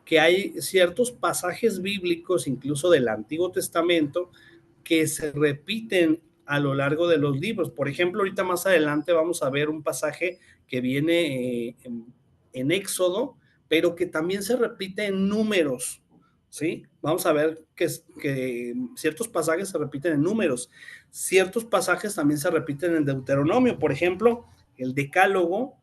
que hay ciertos pasajes bíblicos, incluso del Antiguo Testamento, que se repiten a lo largo de los libros. Por ejemplo, ahorita más adelante vamos a ver un pasaje que viene en Éxodo, pero que también se repite en Números, ¿sí? Vamos a ver que ciertos pasajes se repiten en Números, ciertos pasajes también se repiten en Deuteronomio. Por ejemplo, el Decálogo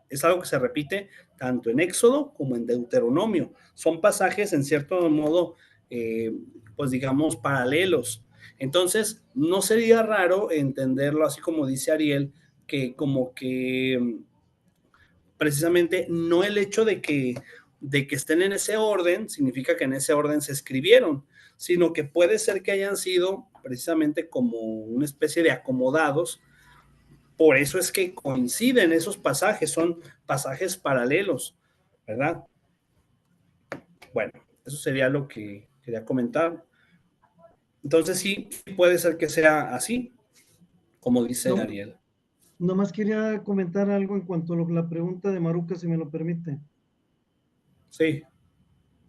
es algo que se repite tanto en Éxodo como en Deuteronomio. Son pasajes en cierto modo, pues digamos, paralelos. Entonces, no sería raro entenderlo así como dice Ariel, que como que precisamente no el hecho de que estén en ese orden significa que en ese orden se escribieron, sino que puede ser que hayan sido precisamente como una especie de acomodados. Por eso es que coinciden esos pasajes, son pasajes paralelos, ¿verdad? Bueno, eso sería lo que quería comentar. Entonces sí, puede ser que sea así, como dice No, Ariel. nomás quería comentar algo en cuanto a la pregunta de Maruca, si me lo permite. Sí.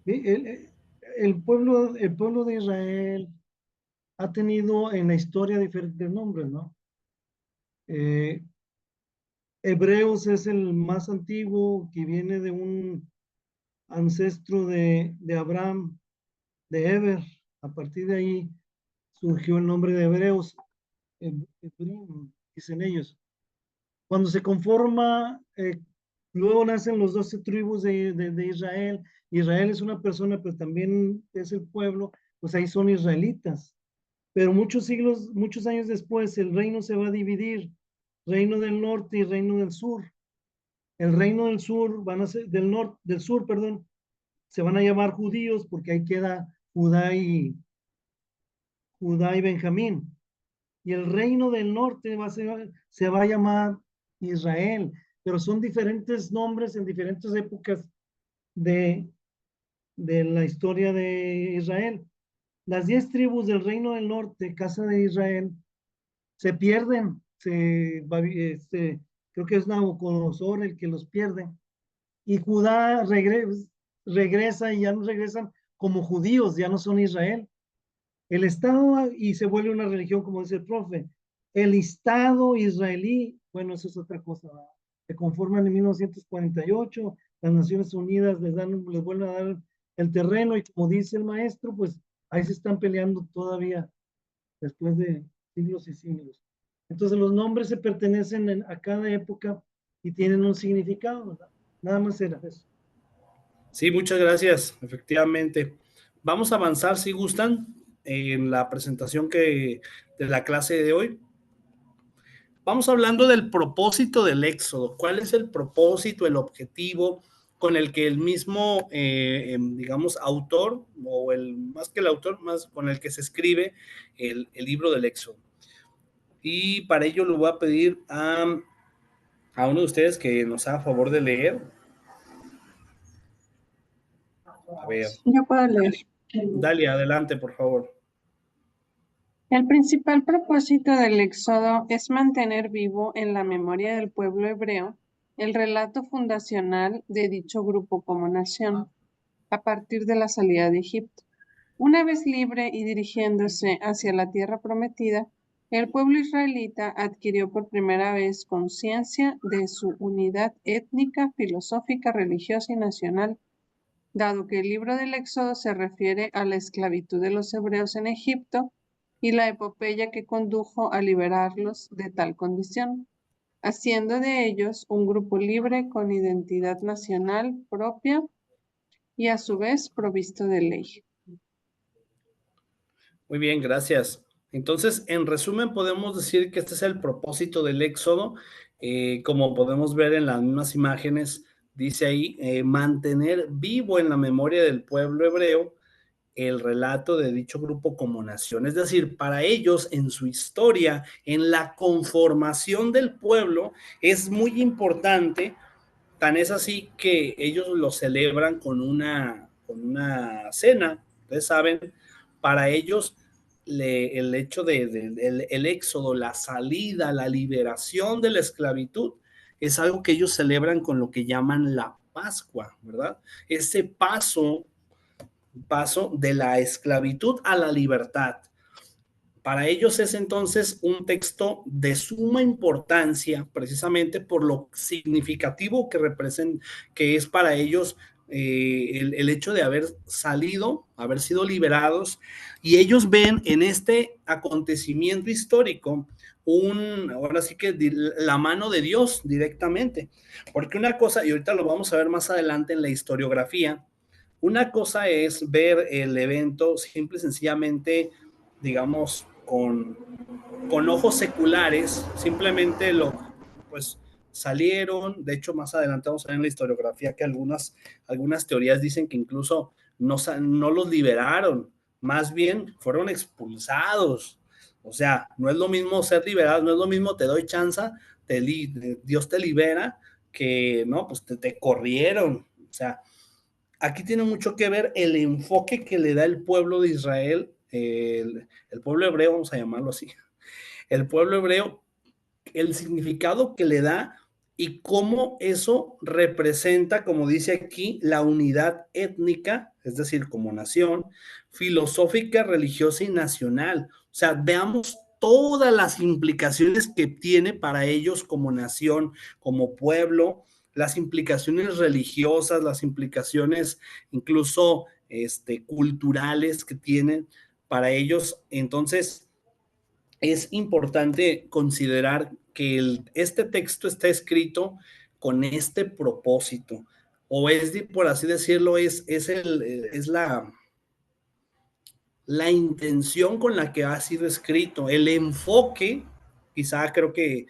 El pueblo de Israel ha tenido en la historia diferentes nombres, ¿no? Hebreos es el más antiguo, que viene de un ancestro de Abraham, de Eber. A partir de ahí surgió el nombre de Hebreos, Hebrim, dicen ellos. Cuando se conforma, luego nacen los 12 tribus de Israel. Israel es una persona, pero también es el pueblo, pues ahí son israelitas. Pero muchos años después, el reino se va a dividir, reino del norte y reino del sur. El reino del sur van a ser, del sur, perdón, se van a llamar judíos porque ahí queda Judá y Benjamín. Y el reino del norte se va a llamar Israel, pero son diferentes nombres en diferentes épocas de, de la historia de Israel. Las 10 tribus del reino del norte, casa de Israel, se pierden, creo que es Nabucodonosor el que los pierde, y Judá regresa y ya no regresan como judíos, ya no son Israel. El Estado, y se vuelve una religión, como dice el profe, el Estado israelí, bueno, eso es otra cosa, ¿verdad? Se conforman en 1948, las Naciones Unidas les vuelven a dar el terreno y como dice el maestro, pues ahí se están peleando todavía después de siglos y siglos. Entonces los nombres se pertenecen a cada época y tienen un significado, ¿verdad? Nada más era eso. Sí, muchas gracias, efectivamente. Vamos a avanzar, si gustan, en la presentación de la clase de hoy. Vamos hablando del propósito del Éxodo. ¿Cuál es el propósito, el objetivo con el que el mismo, digamos, autor, o más que el autor, más con el que se escribe el libro del Éxodo? Y para ello le voy a pedir a uno de ustedes que nos haga favor de leer. A ver. Yo puedo leer. Dalia, adelante, por favor. El principal propósito del Éxodo es mantener vivo en la memoria del pueblo hebreo el relato fundacional de dicho grupo como nación, a partir de la salida de Egipto. Una vez libre y dirigiéndose hacia la tierra prometida, el pueblo israelita adquirió por primera vez conciencia de su unidad étnica, filosófica, religiosa y nacional, dado que el libro del Éxodo se refiere a la esclavitud de los hebreos en Egipto y la epopeya que condujo a liberarlos de tal condición, haciendo de ellos un grupo libre con identidad nacional propia y a su vez provisto de ley. Muy bien, gracias. Entonces, en resumen, podemos decir que este es el propósito del Éxodo. Como podemos ver en las mismas imágenes, dice ahí, mantener vivo en la memoria del pueblo hebreo el relato de dicho grupo como nación. Es decir, para ellos, en su historia, en la conformación del pueblo, es muy importante. Tan es así que ellos lo celebran con una cena. Ustedes saben, para ellos el hecho el éxodo, la salida, la liberación de la esclavitud, es algo que ellos celebran con lo que llaman la Pascua, ¿verdad? Ese paso de la esclavitud a la libertad. Para ellos es entonces un texto de suma importancia, precisamente por lo significativo que representa, que es para ellos el hecho de haber salido, haber sido liberados, y ellos ven en este acontecimiento histórico ahora sí que la mano de Dios directamente, porque una cosa, y ahorita lo vamos a ver más adelante en la historiografía, una cosa es ver el evento simple y sencillamente, digamos, con ojos seculares, simplemente pues salieron. De hecho, más adelante vamos a ver en la historiografía que algunas teorías dicen que incluso no los liberaron, más bien fueron expulsados. O sea, no es lo mismo ser liberado, no es lo mismo te doy chance, Dios te libera, que no, pues te corrieron. O sea, aquí tiene mucho que ver el enfoque que le da el pueblo de Israel, el pueblo hebreo, vamos a llamarlo así, el pueblo hebreo, el significado que le da y cómo eso representa, como dice aquí, la unidad étnica, es decir, como nación, filosófica, religiosa y nacional. O sea, veamos todas las implicaciones que tiene para ellos como nación, como pueblo, las implicaciones religiosas, las implicaciones incluso culturales que tienen para ellos. Entonces, es importante considerar que este texto está escrito con este propósito, o por así decirlo, es la intención con la que ha sido escrito, el enfoque, quizá creo que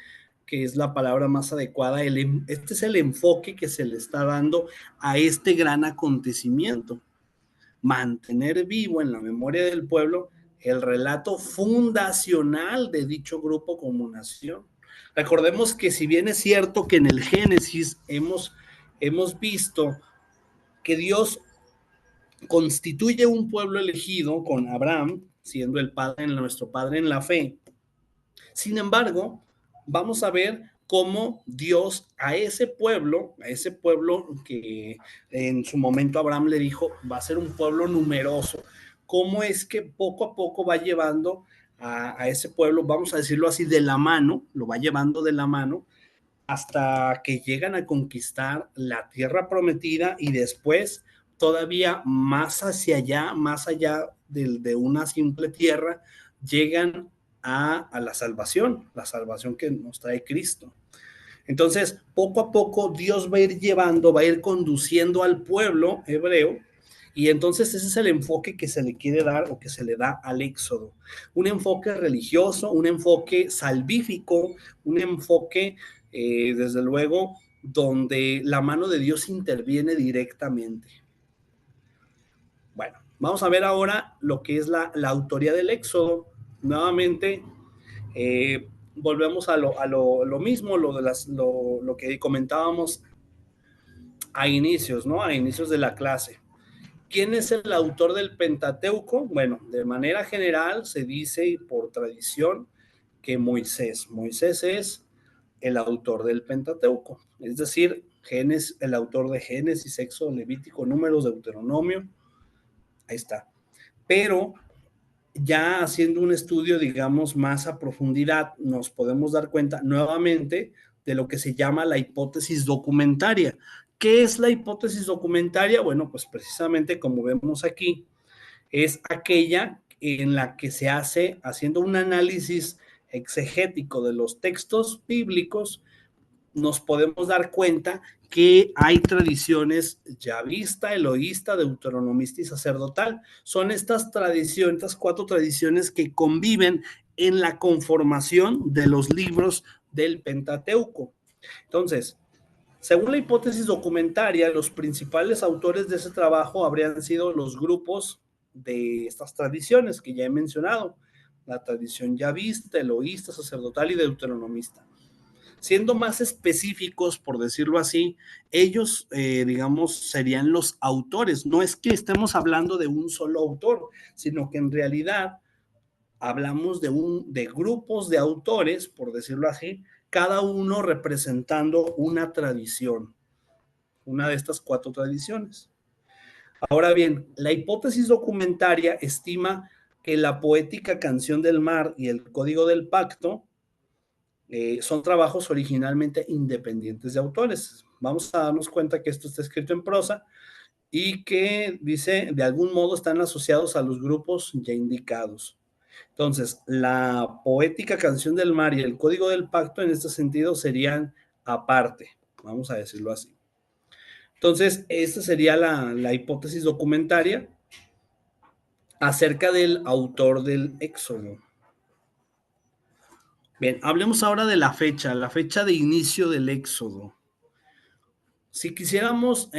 es la palabra más adecuada, este es el enfoque que se le está dando a este gran acontecimiento. Mantener vivo en la memoria del pueblo el relato fundacional de dicho grupo como nación. Recordemos que si bien es cierto que en el Génesis hemos visto que Dios constituye un pueblo elegido con Abraham, siendo nuestro padre en la fe. Sin embargo, vamos a ver cómo Dios a ese pueblo que en su momento Abraham le dijo, va a ser un pueblo numeroso, cómo es que poco a poco va llevando a ese pueblo, vamos a decirlo así, de la mano, lo va llevando de la mano, hasta que llegan a conquistar la tierra prometida y después todavía más hacia allá, más allá de una simple tierra, llegan a la salvación que nos trae Cristo. Entonces, poco a poco Dios va a ir llevando, va a ir conduciendo al pueblo hebreo, y entonces ese es el enfoque que se le quiere dar o que se le da al Éxodo. Un enfoque religioso, un enfoque salvífico, un enfoque, desde luego, donde la mano de Dios interviene directamente. Bueno, vamos a ver ahora lo que es la autoría del Éxodo. Nuevamente, volvemos a lo mismo, lo que comentábamos a inicios, ¿no? A inicios de la clase. ¿Quién es el autor del Pentateuco? Bueno, de manera general se dice y por tradición que Moisés. Moisés es el autor del Pentateuco, es decir, el autor de Génesis, Éxodo, Levítico, Números, Deuteronomio, ahí está. Pero ya haciendo un estudio, digamos, más a profundidad, nos podemos dar cuenta nuevamente de lo que se llama la hipótesis documentaria. ¿Qué es la hipótesis documentaria? Bueno, pues precisamente como vemos aquí, es aquella en la que se hace, haciendo un análisis exegético de los textos bíblicos, nos podemos dar cuenta que hay tradiciones yavista, eloísta, deuteronomista y sacerdotal. Son estas tradiciones, estas 4 tradiciones que conviven en la conformación de los libros del Pentateuco. Entonces, según la hipótesis documentaria, los principales autores de ese trabajo habrían sido los grupos de estas tradiciones que ya he mencionado, la tradición yavista, eloísta, sacerdotal y deuteronomista. Siendo más específicos, por decirlo así, ellos, digamos, serían los autores. No es que estemos hablando de un solo autor, sino que en realidad hablamos de grupos de autores, por decirlo así, cada uno representando una tradición, una de estas 4 tradiciones. Ahora bien, la hipótesis documentaria estima que la poética Canción del Mar y el Código del Pacto son trabajos originalmente independientes de autores. Vamos a darnos cuenta que esto está escrito en prosa y que dice, de algún modo están asociados a los grupos ya indicados. Entonces, la poética Canción del Mar y el Código del Pacto en este sentido serían aparte, vamos a decirlo así. Entonces, esta sería la hipótesis documentaria acerca del autor del Éxodo. Bien, hablemos ahora de la fecha de inicio del Éxodo. Si quisiéramos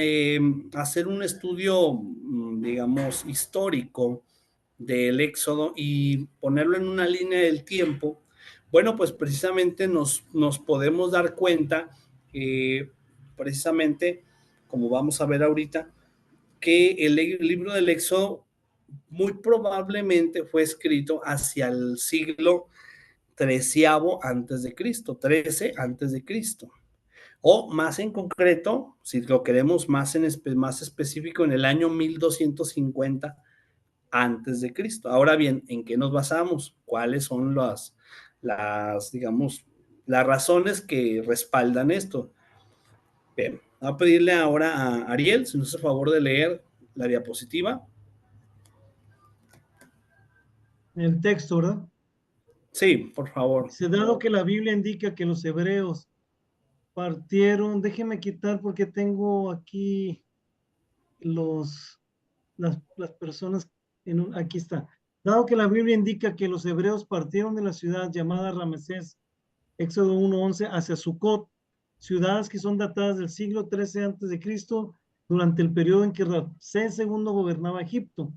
hacer un estudio, digamos, histórico del Éxodo y ponerlo en una línea del tiempo, bueno, pues precisamente nos podemos dar cuenta, precisamente, como vamos a ver ahorita, que el libro del Éxodo muy probablemente fue escrito hacia el siglo XIII antes de Cristo, 13 antes de Cristo. O más en concreto, si lo queremos más específico, en el año 1250 antes de Cristo. Ahora bien, ¿en qué nos basamos? ¿Cuáles son digamos, las razones que respaldan esto? Bien, voy a pedirle ahora a Ariel, si nos hace favor de leer la diapositiva. El texto, ¿verdad? Sí, por favor. Dice, dado que la Biblia indica que los hebreos partieron, déjeme quitar porque tengo aquí las personas, aquí está. Dado que la Biblia indica que los hebreos partieron de la ciudad llamada Ramesés, Éxodo 1:11, hacia Sucot, ciudades que son datadas del siglo XIII a.C., durante el periodo en que Ramsés II gobernaba Egipto.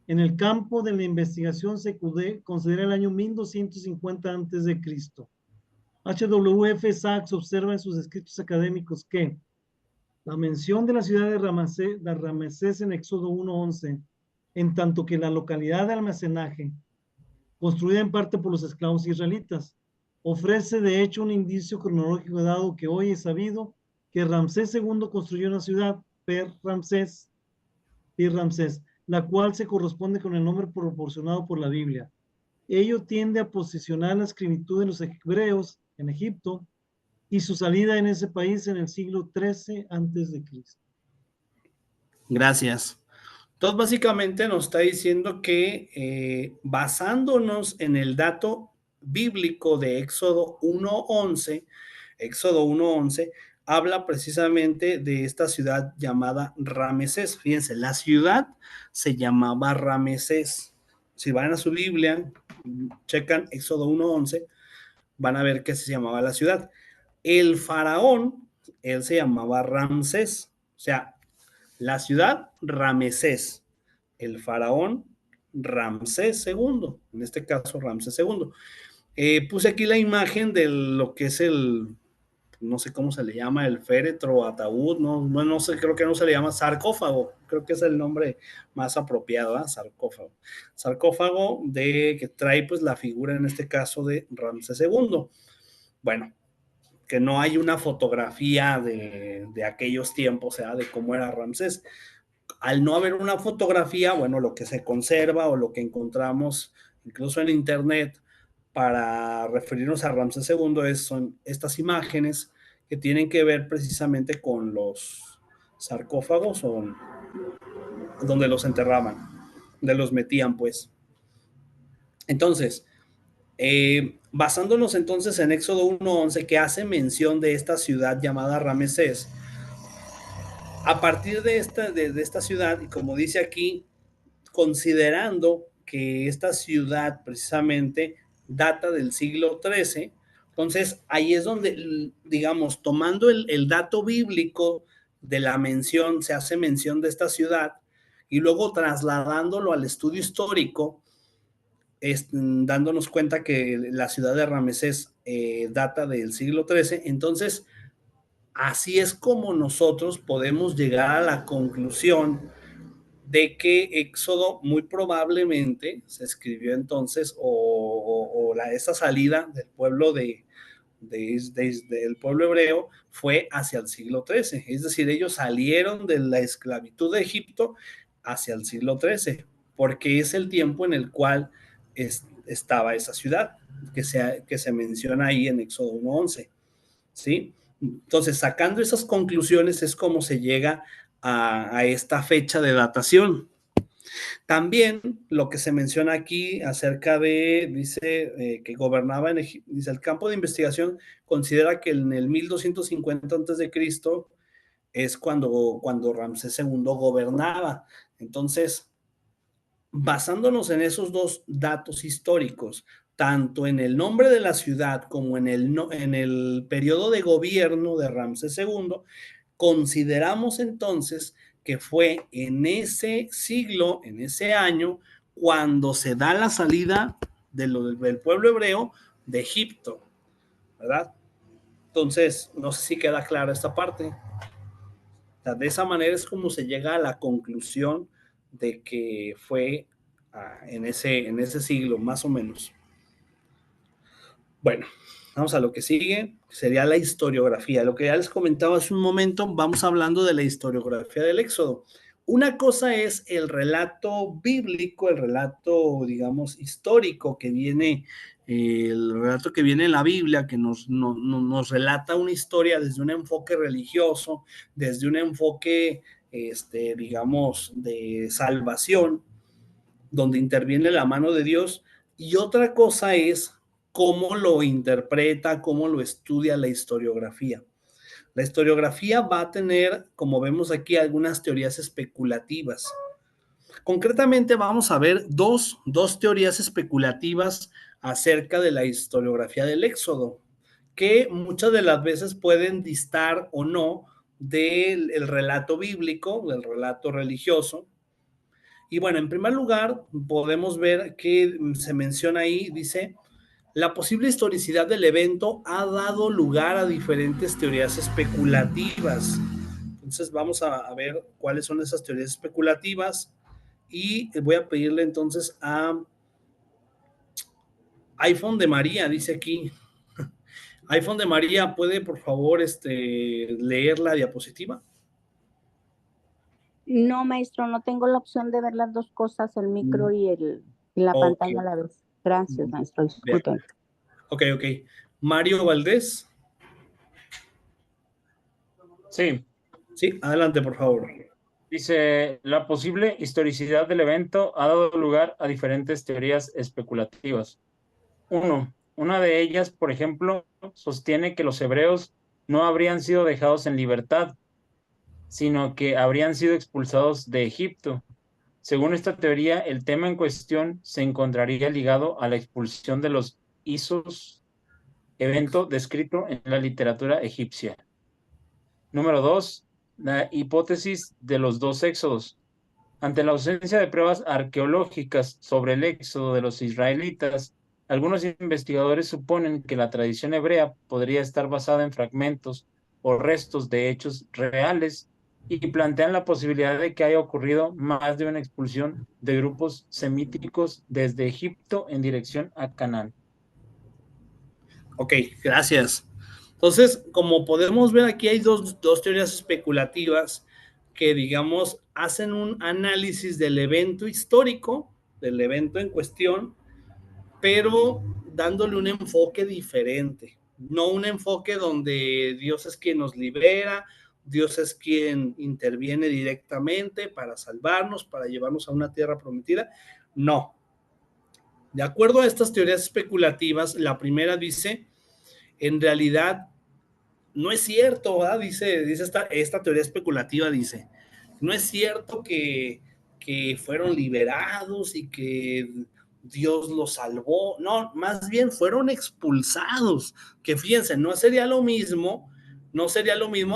En el campo de la investigación se considera el año 1250 a.C. H.W.F. Sachs observa en sus escritos académicos que la mención de la ciudad de Ramesés en Éxodo 1:11, en tanto que la localidad de almacenaje, construida en parte por los esclavos israelitas, ofrece de hecho un indicio cronológico dado que hoy es sabido que Ramsés II construyó una ciudad, Pi-Ramsés, la cual se corresponde con el nombre proporcionado por la Biblia. Ello tiende a posicionar la esclavitud de los hebreos en Egipto y su salida en ese país en el siglo XIII a.C. Gracias. Entonces, básicamente nos está diciendo que basándonos en el dato bíblico de Éxodo 1:11, habla precisamente de esta ciudad llamada Ramesés. Fíjense, la ciudad se llamaba Ramesés. Si van a su Biblia, checan Éxodo 1:11, van a ver que se llamaba la ciudad. El faraón, él se llamaba Ramsés, o sea, la ciudad Ramesés, el faraón Ramsés II, en este caso Ramsés II. Puse aquí la imagen de lo que es no sé cómo se le llama, el féretro, ataúd, no sé, creo que no se le llama sarcófago, creo que es el nombre más apropiado, ¿eh? Sarcófago. Sarcófago que trae pues la figura en este caso de Ramsés II. Bueno, que no hay una fotografía de aquellos tiempos, ¿eh? De cómo era Ramsés. Al no haber una fotografía, bueno, lo que se conserva o lo que encontramos incluso en internet para referirnos a Ramsés II son estas imágenes que tienen que ver precisamente con los sarcófagos o donde los enterraban, donde los metían, pues. Entonces, basándonos entonces en Éxodo 1:11, que hace mención de esta ciudad llamada Ramesés, a partir de esta ciudad, y como dice aquí, considerando que esta ciudad precisamente data del siglo XIII, entonces ahí es donde, digamos, tomando el dato bíblico de la mención, se hace mención de esta ciudad, y luego trasladándolo al estudio histórico, dándonos cuenta que la ciudad de Ramesés data del siglo XIII, entonces así es como nosotros podemos llegar a la conclusión de que Éxodo muy probablemente se escribió entonces esa salida del pueblo del pueblo hebreo fue hacia el siglo XIII, es decir, ellos salieron de la esclavitud de Egipto hacia el siglo XIII, porque es el tiempo en el cual estaba esa ciudad que se menciona ahí en Éxodo 1:11, ¿sí? Entonces, sacando esas conclusiones es como se llega a esta fecha de datación. También lo que se menciona aquí acerca dice que gobernaba en Egipto, dice el campo de investigación considera que en el 1250 a.C. es cuando Ramsés II gobernaba. Entonces, basándonos en esos dos datos históricos, tanto en el nombre de la ciudad como en el periodo de gobierno de Ramsés II, consideramos entonces que fue en ese siglo, en ese año, cuando se da la salida del pueblo hebreo de Egipto, ¿verdad? Entonces, no sé si queda clara esta parte. O sea, de esa manera es como se llega a la conclusión de que fue en ese siglo, más o menos. Bueno, vamos a lo que sigue, sería la historiografía. Lo que ya les comentaba hace un momento, vamos hablando de la historiografía del Éxodo. Una cosa es el relato bíblico, el relato, digamos, histórico que viene, el relato que viene en la Biblia, que nos relata una historia desde un enfoque religioso, desde un enfoque, digamos, de salvación, donde interviene la mano de Dios. Y otra cosa es cómo lo interpreta, cómo lo estudia la historiografía. La historiografía va a tener, como vemos aquí, algunas teorías especulativas. Concretamente vamos a ver dos teorías especulativas acerca de la historiografía del Éxodo, que muchas de las veces pueden distar o no del relato bíblico, del relato religioso. Y bueno, en primer lugar, podemos ver que se menciona ahí, dice, la posible historicidad del evento ha dado lugar a diferentes teorías especulativas. Entonces vamos a ver cuáles son esas teorías especulativas y voy a pedirle entonces a iPhone de María, dice aquí. iPhone de María, ¿puede por favor leer la diapositiva? No, maestro, no tengo la opción de ver las dos cosas, el micro y la pantalla a la vez. Gracias, maestro, disculpen. Ok. Mario Valdés. Sí. Sí, adelante, por favor. Dice, la posible historicidad del evento ha dado lugar a diferentes teorías especulativas. Una de ellas, por ejemplo, sostiene que los hebreos no habrían sido dejados en libertad, sino que habrían sido expulsados de Egipto. Según esta teoría, el tema en cuestión se encontraría ligado a la expulsión de los Isos, evento descrito en la literatura egipcia. Número 2, la hipótesis de los dos éxodos. Ante la ausencia de pruebas arqueológicas sobre el éxodo de los israelitas, Algunos investigadores suponen que la tradición hebrea podría estar basada en fragmentos o restos de hechos reales y plantean la posibilidad de que haya ocurrido más de una expulsión de grupos semíticos desde Egipto en dirección a Canaán. Ok, gracias. Entonces, como podemos ver, aquí hay dos teorías especulativas que, digamos, hacen un análisis del evento histórico, del evento en cuestión, pero dándole un enfoque diferente, no un enfoque donde Dios es quien nos libera, Dios es quien interviene directamente para salvarnos, para llevarnos a una tierra prometida. No. De acuerdo a estas teorías especulativas, la primera dice, en realidad, no es cierto, ¿verdad? Dice esta teoría especulativa, dice, no es cierto que fueron liberados y que Dios los salvó, no, más bien fueron expulsados, que fíjense, no sería lo mismo,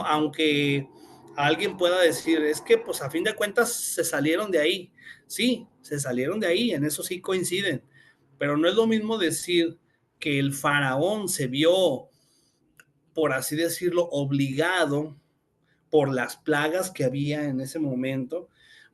aunque alguien pueda decir, es que pues a fin de cuentas se salieron de ahí, sí, se salieron de ahí, en eso sí coinciden, pero no es lo mismo decir que el faraón se vio, por así decirlo, obligado por las plagas que había en ese momento,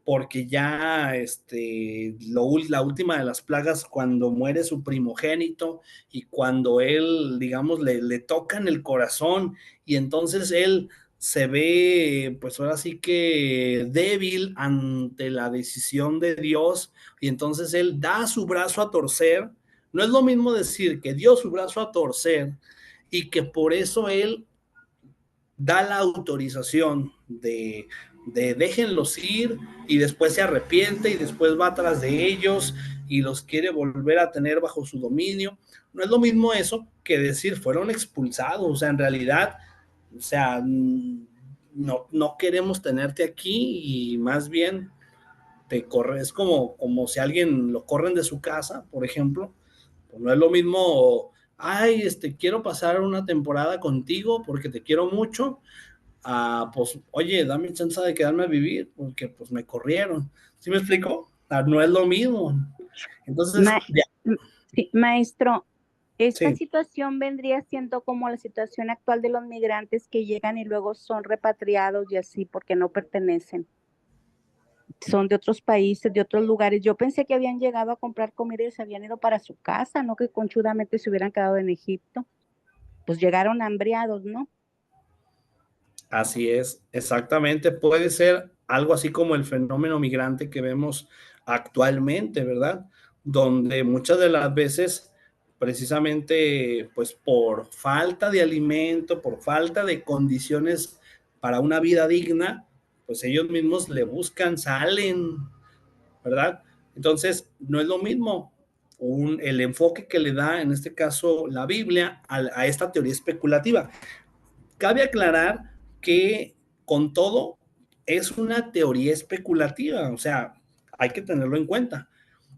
porque ya la última de las plagas, cuando muere su primogénito y cuando él, digamos, le tocan el corazón y entonces él se ve, pues ahora sí que débil ante la decisión de Dios y entonces él da su brazo a torcer. No es lo mismo decir que dio su brazo a torcer y que por eso él da la autorización de déjenlos ir y después se arrepiente y después va atrás de ellos y los quiere volver a tener bajo su dominio. No es lo mismo eso que decir fueron expulsados, o sea, en realidad, o sea, no queremos tenerte aquí y más bien te corre, es como si alguien lo corren de su casa, por ejemplo, pues no es lo mismo, ay, quiero pasar una temporada contigo porque te quiero mucho, pues, oye, dame chance de quedarme a vivir, porque pues me corrieron. ¿Sí me explico? No es lo mismo. Entonces, Ma- sí, maestro, esta sí, situación vendría siendo como la situación actual de los migrantes que llegan y luego son repatriados y así porque no pertenecen. Son de otros países, de otros lugares. Yo pensé que habían llegado a comprar comida y se habían ido para su casa, no que conchudamente se hubieran quedado en Egipto. Pues llegaron hambriados, ¿no? así es, exactamente. Puede ser algo así como el fenómeno migrante que vemos actualmente, ¿verdad? Donde muchas de las veces, precisamente, pues por falta de alimento, por falta de condiciones para una vida digna, pues ellos mismos le buscan, salen, ¿verdad? Entonces, no es lo mismo el enfoque que le da, en este caso, la Biblia a esta teoría especulativa. Cabe aclarar que con todo es una teoría especulativa, o sea, hay que tenerlo en cuenta.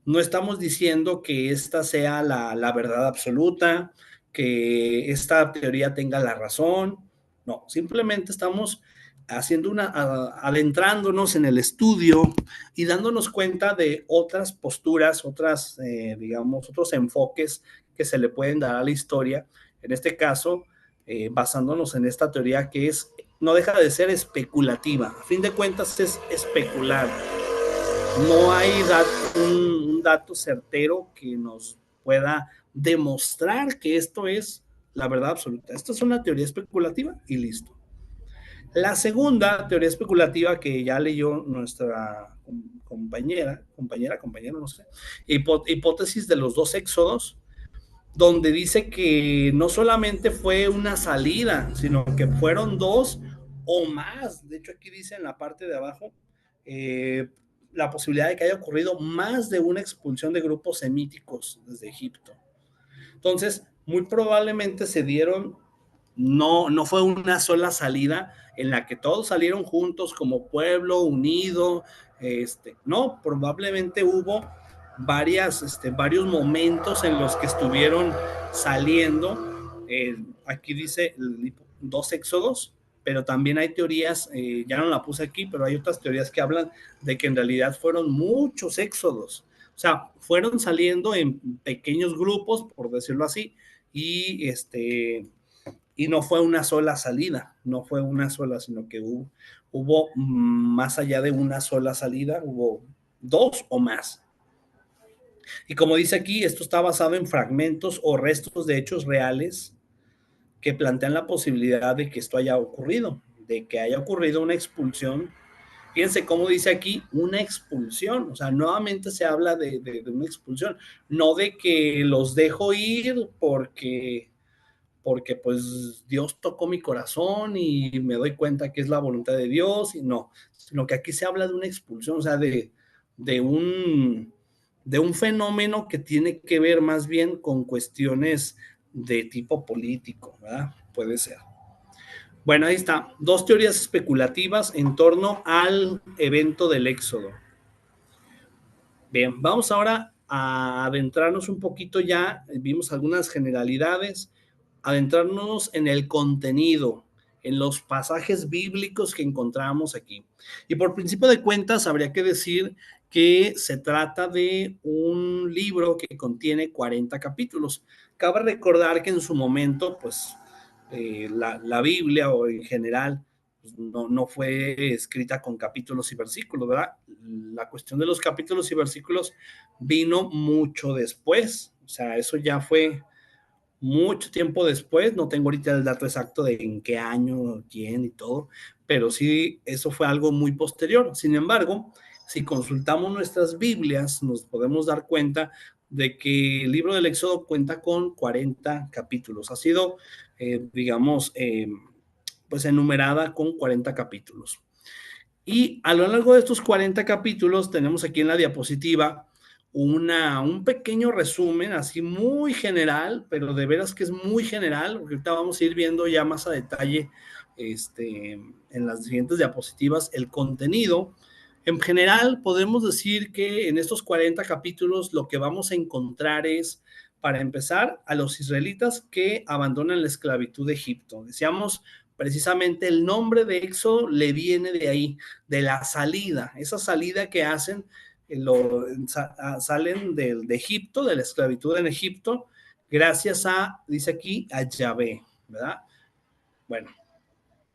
No estamos diciendo que esta sea la verdad absoluta, que esta teoría tenga la razón, no, simplemente estamos adentrándonos en el estudio y dándonos cuenta de otras posturas, digamos, otros enfoques que se le pueden dar a la historia. En este caso, basándonos en esta teoría que no deja de ser especulativa. A fin de cuentas es especular. No hay un dato certero que nos pueda demostrar que esto es la verdad absoluta. Esto es una teoría especulativa y listo. La segunda teoría especulativa que ya leyó nuestra compañera, no sé, hipótesis de los dos éxodos, donde dice que no solamente fue una salida, sino que fueron dos o más. De hecho, aquí dice en la parte de abajo la posibilidad de que haya ocurrido más de una expulsión de grupos semíticos desde Egipto. Entonces, muy probablemente se dieron, no fue una sola salida en la que todos salieron juntos como pueblo unido, no, probablemente hubo varios momentos en los que estuvieron saliendo. Aquí dice dos éxodos, pero también hay teorías, ya no la puse aquí, pero hay otras teorías que hablan de que en realidad fueron muchos éxodos. O sea, fueron saliendo en pequeños grupos, por decirlo así, y y no fue una sola salida, no fue una sola, sino que hubo más allá de una sola salida, hubo dos o más. Y como dice aquí, esto está basado en fragmentos o restos de hechos reales que plantean la posibilidad de que esto haya ocurrido, de que haya ocurrido una expulsión. Fíjense cómo dice aquí una expulsión, o sea, nuevamente se habla de una expulsión, no de que los dejo ir porque pues Dios tocó mi corazón y me doy cuenta que es la voluntad de Dios, y no, sino que aquí se habla de una expulsión, o sea, de un fenómeno que tiene que ver más bien con cuestiones de tipo político, ¿verdad? Puede ser. Bueno, ahí está, dos teorías especulativas en torno al evento del Éxodo. Bien, vamos ahora a adentrarnos un poquito ya, vimos algunas generalidades, adentrarnos en el contenido, en los pasajes bíblicos que encontramos aquí. Y por principio de cuentas, habría que decir que se trata de un libro que contiene 40 capítulos. Cabe recordar que en su momento, pues, la Biblia o en general pues, no fue escrita con capítulos y versículos, ¿verdad? La cuestión de los capítulos y versículos vino mucho después, o sea, eso ya fue mucho tiempo después, no tengo ahorita el dato exacto de en qué año, quién y todo, pero sí, eso fue algo muy posterior. Sin embargo, si consultamos nuestras Biblias, nos podemos dar cuenta de que el libro del Éxodo cuenta con 40 capítulos. Ha sido, digamos, pues enumerada con 40 capítulos. Y a lo largo de estos 40 capítulos tenemos aquí en la diapositiva un pequeño resumen, así muy general, pero de veras que es muy general, porque ahorita vamos a ir viendo ya más a detalle en las siguientes diapositivas el contenido. En general, podemos decir que en estos 40 capítulos lo que vamos a encontrar es, para empezar, a los israelitas que abandonan la esclavitud de Egipto. Decíamos, precisamente el nombre de Éxodo le viene de ahí, de la salida, esa salida que hacen, salen de Egipto, de la esclavitud en Egipto, gracias a, dice aquí, a Yahvé, ¿verdad? Bueno,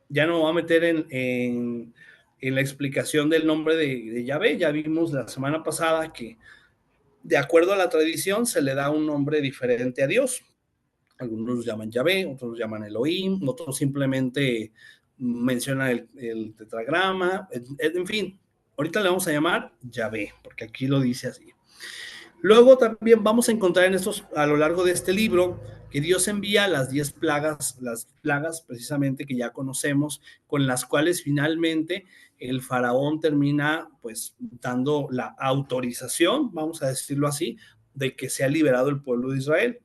ya no me voy a meter en la explicación del nombre de Yahvé, ya vimos la semana pasada que de acuerdo a la tradición se le da un nombre diferente a Dios. Algunos los llaman Yahvé, otros los llaman Elohim, otros simplemente mencionan el tetragrama, en fin, ahorita le vamos a llamar Yahvé, porque aquí lo dice así. Luego también vamos a encontrar a lo largo de este libro, que Dios envía las 10 plagas, las plagas precisamente que ya conocemos, con las cuales finalmente el faraón termina pues dando la autorización, vamos a decirlo así, de que sea liberado el pueblo de Israel.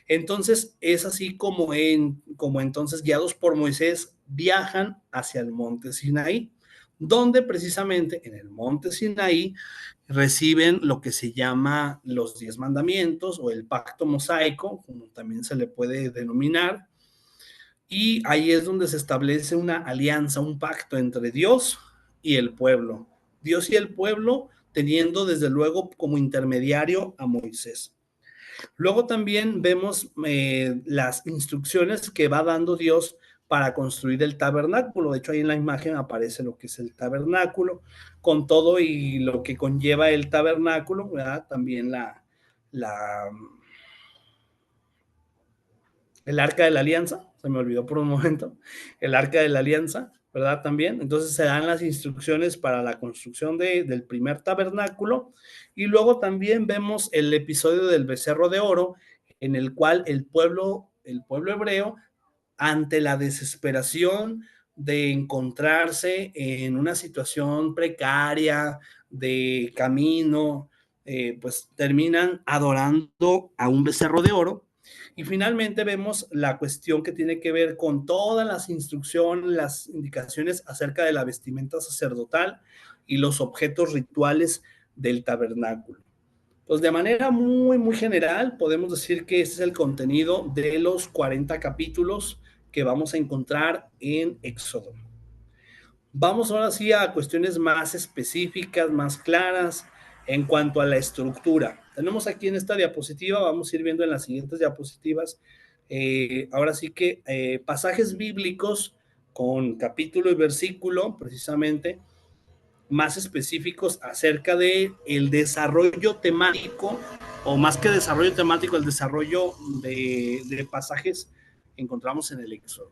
Entonces es así como entonces guiados por Moisés viajan hacia el monte Sinaí, donde precisamente en el monte Sinaí reciben lo que se llama los 10 mandamientos o el pacto mosaico, como también se le puede denominar, y ahí es donde se establece una alianza, un pacto entre Dios y el pueblo. Dios y el pueblo teniendo desde luego como intermediario a Moisés. Luego también vemos las instrucciones que va dando Dios para construir el tabernáculo. De hecho, ahí en la imagen aparece lo que es el tabernáculo, con todo y lo que conlleva el tabernáculo, ¿verdad? También el arca de la alianza, se me olvidó por un momento, el arca de la alianza, ¿verdad? También, entonces se dan las instrucciones para la construcción del primer tabernáculo, y luego también vemos el episodio del becerro de oro, en el cual el pueblo hebreo, ante la desesperación de encontrarse en una situación precaria, de camino, pues terminan adorando a un becerro de oro. Y finalmente vemos la cuestión que tiene que ver con todas las instrucciones, las indicaciones acerca de la vestimenta sacerdotal y los objetos rituales del tabernáculo. Pues de manera muy, muy general, podemos decir que ese es el contenido de los 40 capítulos que vamos a encontrar en Éxodo. Vamos ahora sí a cuestiones más específicas, más claras. En cuanto a la estructura, tenemos aquí en esta diapositiva, vamos a ir viendo en las siguientes diapositivas, ahora sí que pasajes bíblicos con capítulo y versículo, precisamente, más específicos acerca de el desarrollo temático, o más que desarrollo temático, el desarrollo de pasajes que encontramos en el Éxodo.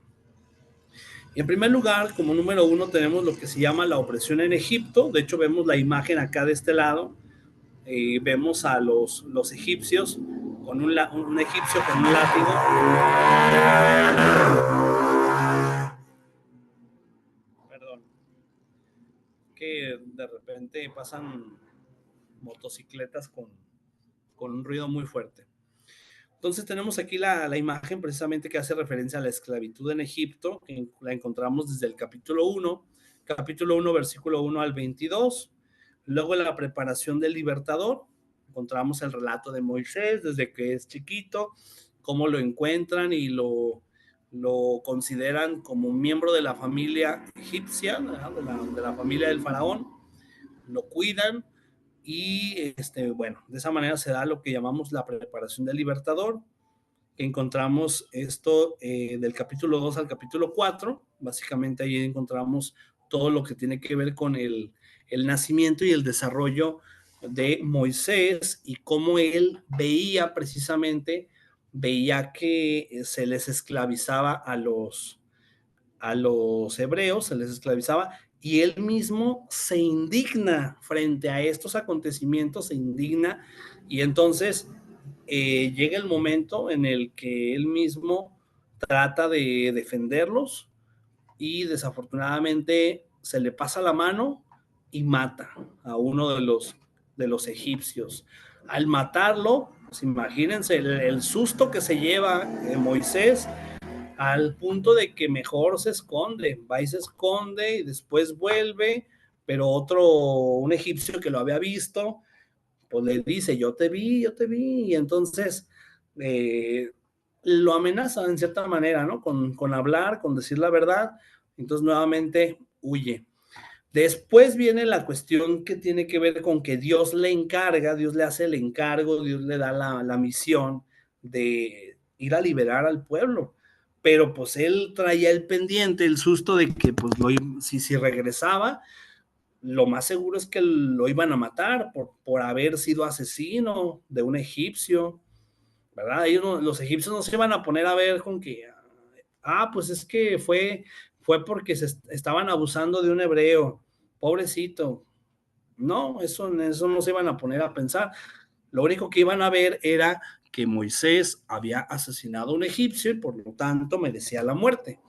Y en primer lugar, como número 1, tenemos lo que se llama la opresión en Egipto. De hecho, vemos la imagen acá de este lado. Vemos a los egipcios con un egipcio con un látigo. Perdón. Que de repente pasan motocicletas con un ruido muy fuerte. Entonces tenemos aquí la imagen precisamente que hace referencia a la esclavitud en Egipto, que la encontramos desde el capítulo 1, versículo 1 al 22. Luego la preparación del libertador, encontramos el relato de Moisés desde que es chiquito, cómo lo encuentran y lo consideran como un miembro de la familia egipcia, de la familia del faraón, lo cuidan y bueno, de esa manera se da lo que llamamos la preparación del libertador. Encontramos esto del capítulo 2 al capítulo 4, básicamente ahí encontramos todo lo que tiene que ver con el nacimiento y el desarrollo de Moisés y cómo él veía que se les esclavizaba a los hebreos, se les esclavizaba, y él mismo se indigna frente a estos acontecimientos, se indigna, y entonces llega el momento en el que él mismo trata de defenderlos y desafortunadamente se le pasa la mano y mata a uno de los egipcios. Al matarlo, pues imagínense el susto que se lleva Moisés, al punto de que mejor se esconde, va y se esconde y después vuelve, pero un egipcio que lo había visto, pues le dice, yo te vi, y entonces lo amenaza en cierta manera, ¿no? Con hablar, con decir la verdad, entonces nuevamente huye. Después viene la cuestión que tiene que ver con que Dios le encarga, Dios le hace el encargo, Dios le da la misión de ir a liberar al pueblo, pero pues él traía el pendiente, el susto de que pues si regresaba, lo más seguro es que lo iban a matar por haber sido asesino de un egipcio, ¿verdad? Los egipcios no se iban a poner a ver con que, pues es que fue porque estaban abusando de un hebreo, pobrecito. No, eso no se iban a poner a pensar. Lo único que iban a ver era que Moisés había asesinado a un egipcio y por lo tanto merecía la muerte.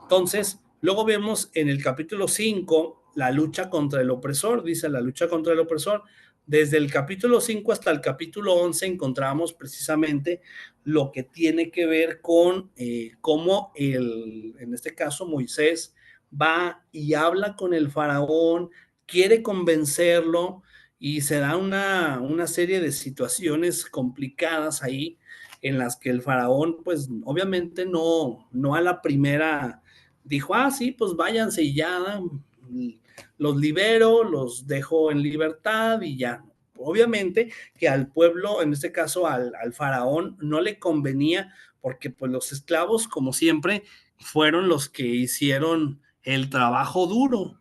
Entonces, luego vemos en el capítulo 5 la lucha contra el opresor, dice la lucha contra el opresor. Desde el capítulo 5 hasta el capítulo 11 encontramos precisamente lo que tiene que ver con cómo en este caso Moisés va y habla con el faraón, quiere convencerlo y se da una serie de situaciones complicadas ahí en las que el faraón pues obviamente no a la primera dijo, sí, pues váyanse y ya, los libero, los dejo en libertad y ya. Obviamente que al pueblo, en este caso al faraón, no le convenía porque pues los esclavos, como siempre, fueron los que hicieron el trabajo duro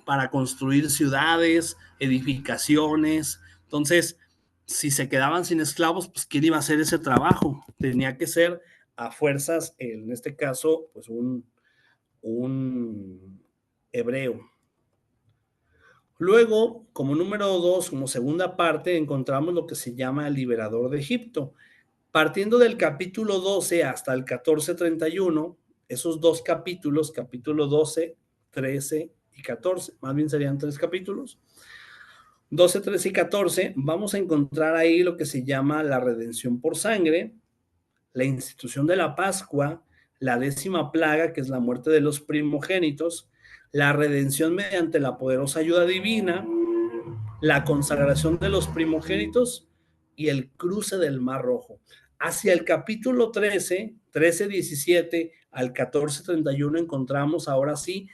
para construir ciudades, edificaciones. Entonces, si se quedaban sin esclavos, pues ¿quién iba a hacer ese trabajo? Tenía que ser a fuerzas, en este caso, pues un hebreo. Luego, como número 2, como segunda parte, encontramos lo que se llama el liberador de Egipto. Partiendo del capítulo 12 hasta el 14:31, esos dos capítulos, capítulo 12, 13 y 14, más bien serían 3 capítulos, 12, 13 y 14, vamos a encontrar ahí lo que se llama la redención por sangre, la institución de la Pascua, la 10ª plaga, que es la muerte de los primogénitos, la redención mediante la poderosa ayuda divina, la consagración de los primogénitos y el cruce del Mar Rojo. Hacia el capítulo 13, 17 al 14:31 encontramos ahora sí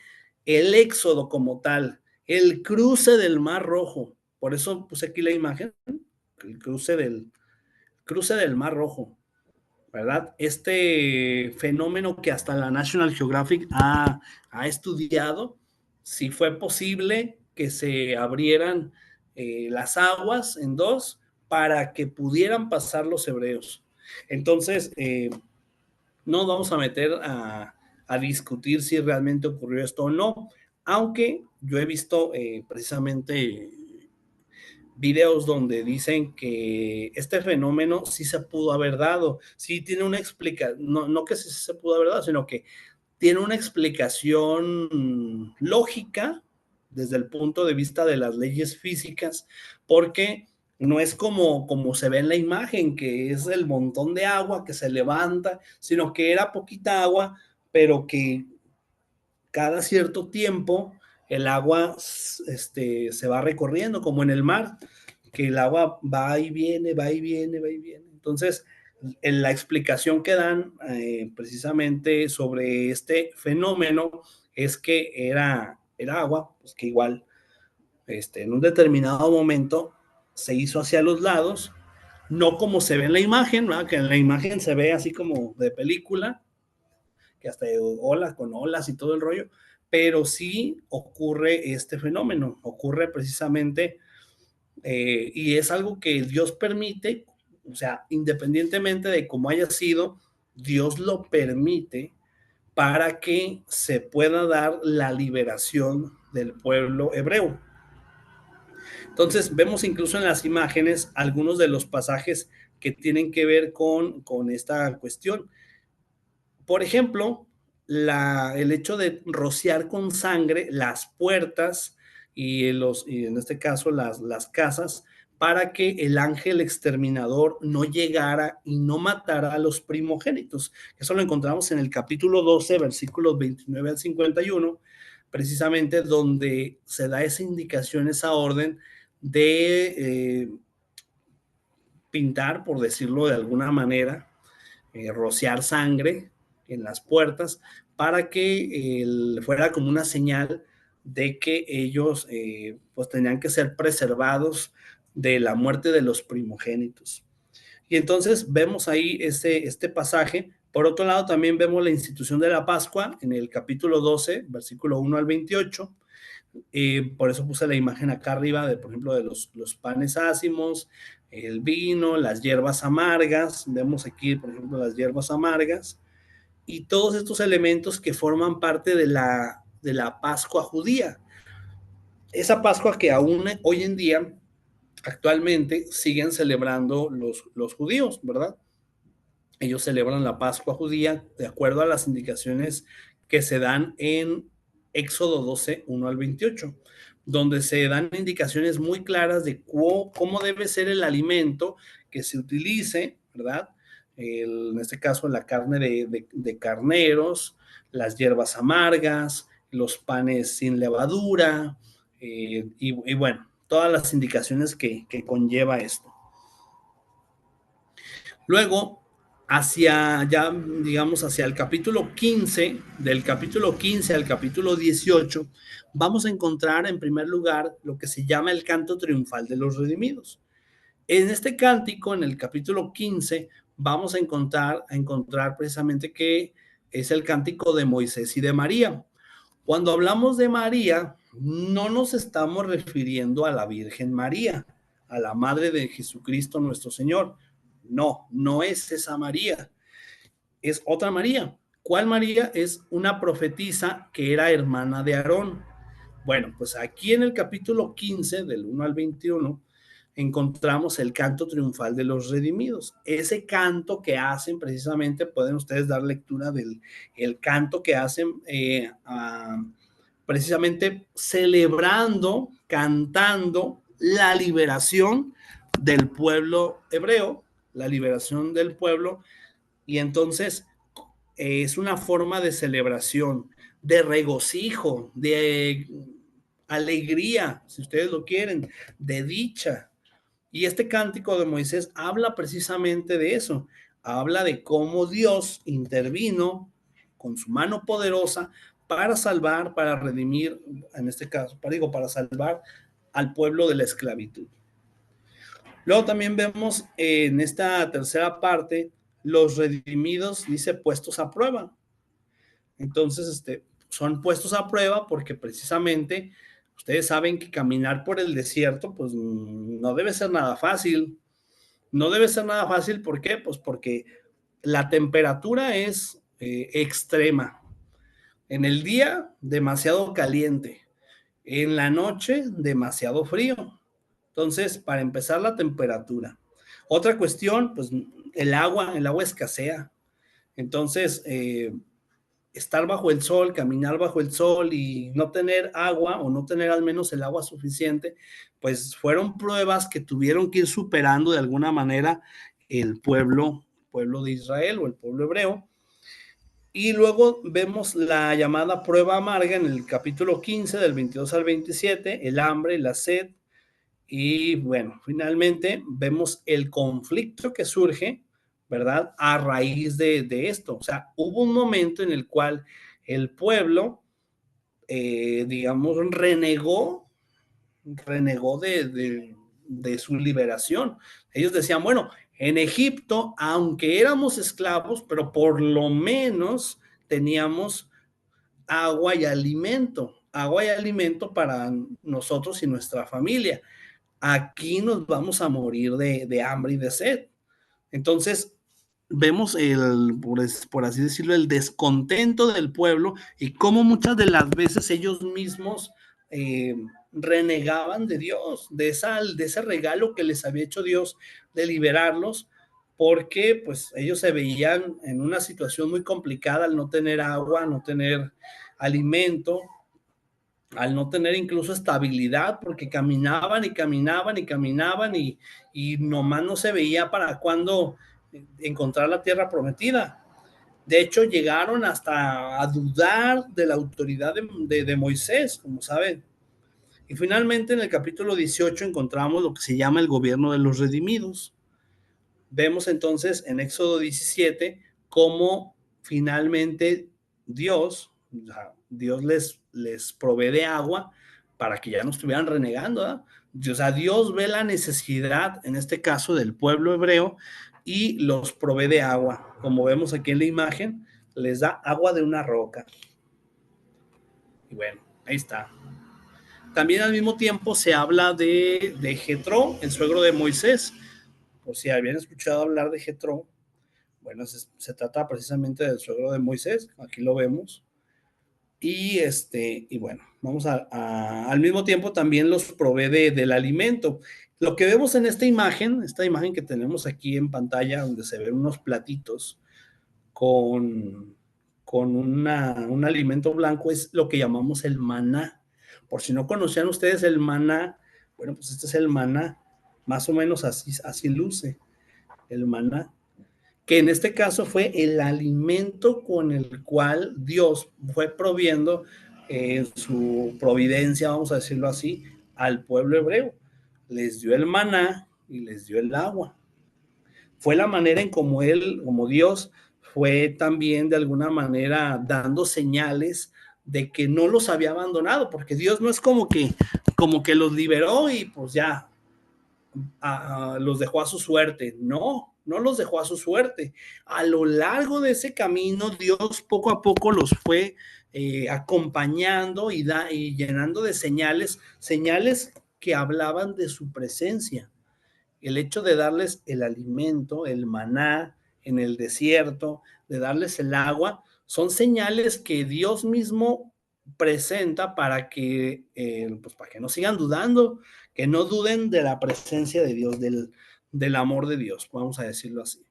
el éxodo como tal, el cruce del Mar Rojo. Por eso puse aquí la imagen, el cruce del Mar Rojo, ¿verdad? Este fenómeno que hasta la National Geographic ha estudiado, si fue posible que se abrieran las aguas en dos para que pudieran pasar los hebreos. Entonces, no vamos a meter a discutir si realmente ocurrió esto o no, aunque yo he visto precisamente videos donde dicen que este fenómeno sí se pudo haber dado, sí tiene una explicación, no que sí se pudo haber dado, sino que tiene una explicación lógica desde el punto de vista de las leyes físicas, porque no es como se ve en la imagen, que es el montón de agua que se levanta, sino que era poquita agua, pero que cada cierto tiempo el agua se va recorriendo, como en el mar, que el agua va y viene, va y viene, va y viene. Entonces, la explicación que dan precisamente sobre este fenómeno es que era agua, pues que igual en un determinado momento se hizo hacia los lados, no como se ve en la imagen, ¿verdad? Que en la imagen se ve así como de película, que hasta olas con olas y todo el rollo, pero sí ocurre este fenómeno, ocurre precisamente, y es algo que Dios permite, o sea, independientemente de cómo haya sido, Dios lo permite para que se pueda dar la liberación del pueblo hebreo. Entonces, vemos incluso en las imágenes algunos de los pasajes que tienen que ver con esta cuestión. Por ejemplo, el hecho de rociar con sangre las puertas y en este caso las casas, para que el ángel exterminador no llegara y no matara a los primogénitos. Eso lo encontramos en el capítulo 12, versículos 29 al 51, precisamente donde se da esa indicación, esa orden de pintar, por decirlo de alguna manera, rociar sangre en las puertas para que fuera como una señal de que ellos pues tenían que ser preservados de la muerte de los primogénitos. Y entonces vemos ahí este pasaje. Por otro lado, también vemos la institución de la Pascua en el capítulo 12, versículo 1 al 28. Por eso puse la imagen acá arriba, por ejemplo, de los panes ácimos, el vino, las hierbas amargas. Vemos aquí, por ejemplo, las hierbas amargas y todos estos elementos que forman parte de la Pascua judía. Esa Pascua que aún hoy en día, actualmente, siguen celebrando los judíos, ¿verdad? Ellos celebran la Pascua judía de acuerdo a las indicaciones que se dan en Éxodo 12, 1 al 28, donde se dan indicaciones muy claras de cómo debe ser el alimento que se utilice, ¿verdad? En este caso, la carne de carneros, las hierbas amargas, los panes sin levadura, y bueno, todas las indicaciones que conlleva esto. Luego, hacia el capítulo 15, del capítulo 15 al capítulo 18, vamos a encontrar en primer lugar lo que se llama el canto triunfal de los redimidos. En este cántico, en el capítulo 15, vamos a encontrar precisamente que es el cántico de Moisés y de María. Cuando hablamos de María, no nos estamos refiriendo a la Virgen María, a la Madre de Jesucristo nuestro Señor. No es esa María, es otra María. ¿Cuál María? Es una profetisa que era hermana de Aarón. Bueno, pues aquí en el capítulo 15, del 1 al 21, encontramos el canto triunfal de los redimidos. Ese canto que hacen precisamente, pueden ustedes dar lectura del el canto que hacen precisamente celebrando, cantando la liberación del pueblo hebreo, la liberación del pueblo, y entonces es una forma de celebración, de regocijo, de alegría, si ustedes lo quieren, de dicha. Y este cántico de Moisés habla precisamente de eso, habla de cómo Dios intervino con su mano poderosa para salvar, para redimir, en este caso, para salvar al pueblo de la esclavitud. Luego también vemos en esta tercera parte los redimidos, dice, puestos a prueba. Entonces, son puestos a prueba porque precisamente ustedes saben que caminar por el desierto, pues no debe ser nada fácil. No debe ser nada fácil, ¿por qué? Pues porque la temperatura es extrema. En el día, demasiado caliente. En la noche, demasiado frío. Entonces, para empezar, la temperatura. Otra cuestión, pues el agua escasea. Entonces, estar bajo el sol, caminar bajo el sol y no tener agua o no tener al menos el agua suficiente, pues fueron pruebas que tuvieron que ir superando de alguna manera el pueblo de Israel o el pueblo hebreo. Y luego vemos la llamada prueba amarga en el capítulo 15, del 22 al 27, el hambre, la sed. Y bueno, finalmente vemos el conflicto que surge, ¿verdad? A raíz de esto. O sea, hubo un momento en el cual el pueblo, digamos, renegó de su liberación. Ellos decían, bueno, en Egipto, aunque éramos esclavos, pero por lo menos teníamos agua y alimento para nosotros y nuestra familia. Aquí nos vamos a morir de hambre y de sed. Entonces, vemos por así decirlo, el descontento del pueblo y cómo muchas de las veces ellos mismos renegaban de Dios, de ese regalo que les había hecho Dios de liberarlos, porque pues ellos se veían en una situación muy complicada al no tener agua, no tener alimento, al no tener incluso estabilidad, porque caminaban y caminaban y caminaban y nomás no se veía para cuándo encontrar la tierra prometida. De hecho, llegaron hasta a dudar de la autoridad de Moisés, como saben. Y finalmente en el capítulo 18 encontramos lo que se llama el gobierno de los redimidos. Vemos entonces en Éxodo 17 cómo finalmente Dios les provee de agua para que ya no estuvieran renegando, ¿verdad? O sea, Dios ve la necesidad, en este caso del pueblo hebreo, y los provee de agua. Como vemos aquí en la imagen, les da agua de una roca. Y bueno, ahí está. También al mismo tiempo se habla de Jetro, el suegro de Moisés. Por si habían escuchado hablar de Jetro, bueno, se trata precisamente del suegro de Moisés, aquí lo vemos. Y bueno, vamos al mismo tiempo también los provee del alimento. Lo que vemos en esta imagen que tenemos aquí en pantalla, donde se ven unos platitos con un alimento blanco, es lo que llamamos el maná. Por si no conocían ustedes el maná, bueno, pues este es el maná, más o menos así luce el maná, que en este caso fue el alimento con el cual Dios fue proviendo su providencia, vamos a decirlo así, al pueblo hebreo. Les dio el maná y les dio el agua. Fue la manera en como Dios fue también de alguna manera dando señales de que no los había abandonado, porque Dios no es como que los liberó y pues ya los dejó a su suerte. No los dejó a su suerte. A lo largo de ese camino, Dios poco a poco los fue acompañando y llenando de señales que hablaban de su presencia. El hecho de darles el alimento, el maná en el desierto, de darles el agua, son señales que Dios mismo presenta para que no sigan dudando, que no duden de la presencia de Dios, del amor de Dios, vamos a decirlo así.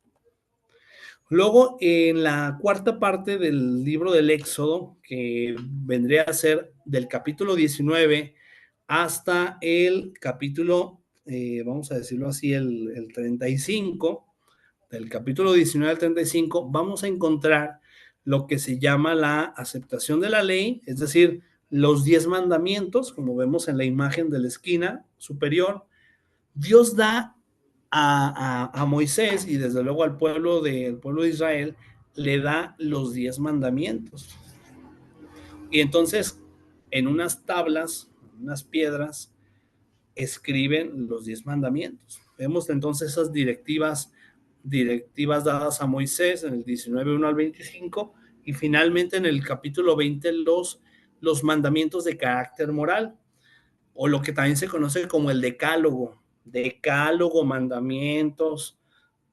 Luego, en la cuarta parte del libro del Éxodo, que vendría a ser del capítulo 19 hasta el capítulo, vamos a decirlo así, el 35, del capítulo 19 al 35, vamos a encontrar lo que se llama la aceptación de la ley, es decir, los 10 mandamientos, como vemos en la imagen de la esquina superior. Dios da a Moisés y desde luego al pueblo de Israel, le da los 10 mandamientos. Y entonces, en unas tablas, unas piedras, escriben los 10 mandamientos. Vemos entonces esas directivas dadas a Moisés en el 19:1 al 25, y finalmente en el capítulo 20 los mandamientos de carácter moral, o lo que también se conoce como el decálogo. Decálogo, mandamientos,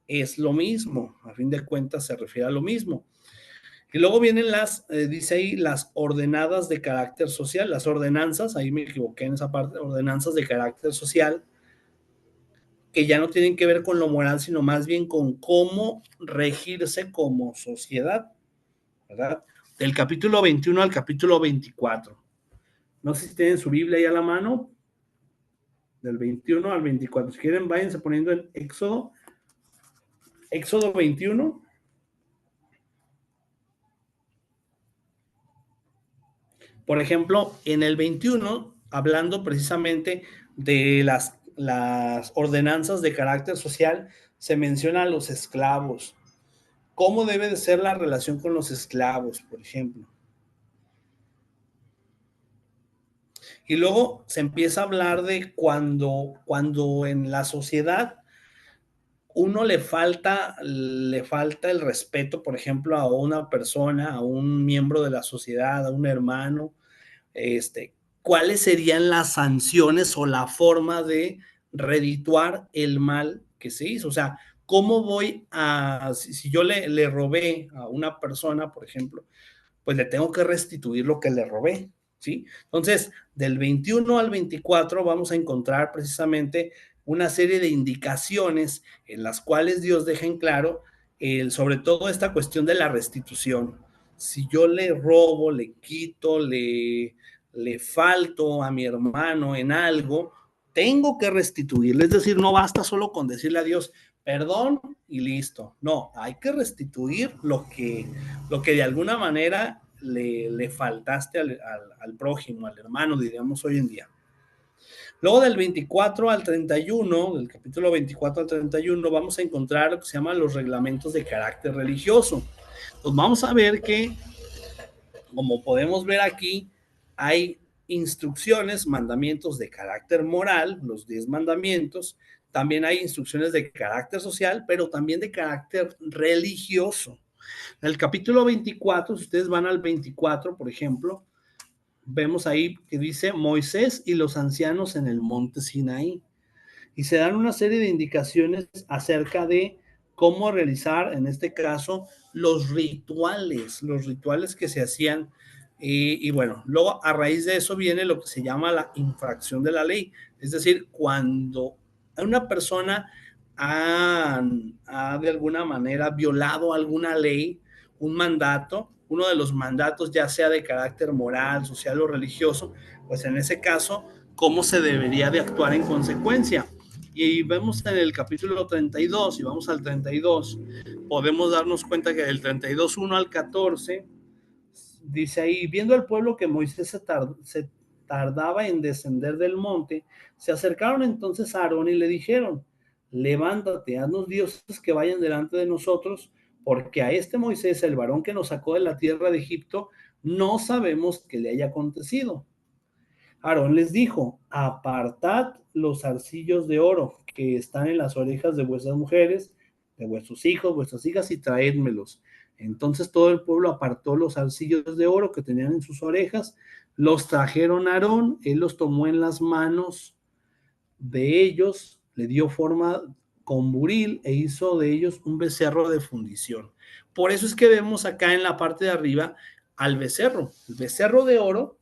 es lo mismo, a fin de cuentas se refiere a lo mismo. Y luego vienen dice ahí, las ordenadas de carácter social, las ordenanzas, ahí me equivoqué en esa parte, ordenanzas de carácter social, que ya no tienen que ver con lo moral, sino más bien con cómo regirse como sociedad, ¿verdad? Del capítulo 21 al capítulo 24. No sé si tienen su Biblia ahí a la mano, del 21 al 24. Si quieren, váyanse poniendo en Éxodo 21. Por ejemplo, en el 21, hablando precisamente de las ordenanzas de carácter social, se menciona a los esclavos. ¿Cómo debe de ser la relación con los esclavos, por ejemplo? Y luego se empieza a hablar de cuando en la sociedad uno le falta el respeto, por ejemplo, a una persona, a un miembro de la sociedad, a un hermano, ¿cuáles serían las sanciones o la forma de redituar el mal que se hizo? O sea, ¿cómo voy si yo le robé a una persona, por ejemplo, pues le tengo que restituir lo que le robé, ¿sí? Entonces, del 21 al 24 vamos a encontrar precisamente una serie de indicaciones en las cuales Dios deja en claro sobre todo esta cuestión de la restitución. Si yo le robo, le quito, le falto a mi hermano en algo, tengo que restituirle. Es decir, no basta solo con decirle a Dios, perdón y listo. No, hay que restituir lo que de alguna manera le faltaste al prójimo, al hermano, diríamos hoy en día. Luego del 24 al 31, del capítulo 24 al 31, vamos a encontrar lo que se llaman los reglamentos de carácter religioso. Entonces vamos a ver que, como podemos ver aquí, hay instrucciones, mandamientos de carácter moral, los 10 mandamientos. También hay instrucciones de carácter social, pero también de carácter religioso. En el capítulo 24, si ustedes van al 24, por ejemplo, vemos ahí que dice Moisés y los ancianos en el monte Sinaí. Y se dan una serie de indicaciones acerca de cómo realizar, en este caso, los rituales que se hacían. Y bueno, luego a raíz de eso viene lo que se llama la infracción de la ley. Es decir, cuando una persona ha de alguna manera violado alguna ley, un mandato, uno de los mandatos, ya sea de carácter moral, social o religioso, pues en ese caso, ¿cómo se debería de actuar en consecuencia? Y vemos en el capítulo 32, y vamos al 32, podemos darnos cuenta que del 32:1 al 14, dice ahí, viendo el pueblo que Moisés se tardaba en descender del monte, se acercaron entonces a Aarón y le dijeron, levántate, haznos dioses que vayan delante de nosotros, porque a este Moisés, el varón que nos sacó de la tierra de Egipto, no sabemos qué le haya acontecido. Aarón les dijo, apartad los zarcillos de oro que están en las orejas de vuestras mujeres, de vuestros hijos, vuestras hijas, y traédmelos. Entonces todo el pueblo apartó los zarcillos de oro que tenían en sus orejas, los trajeron a Aarón, él los tomó en las manos de ellos, le dio forma con buril e hizo de ellos un becerro de fundición. Por eso es que vemos acá en la parte de arriba al becerro, el becerro de oro,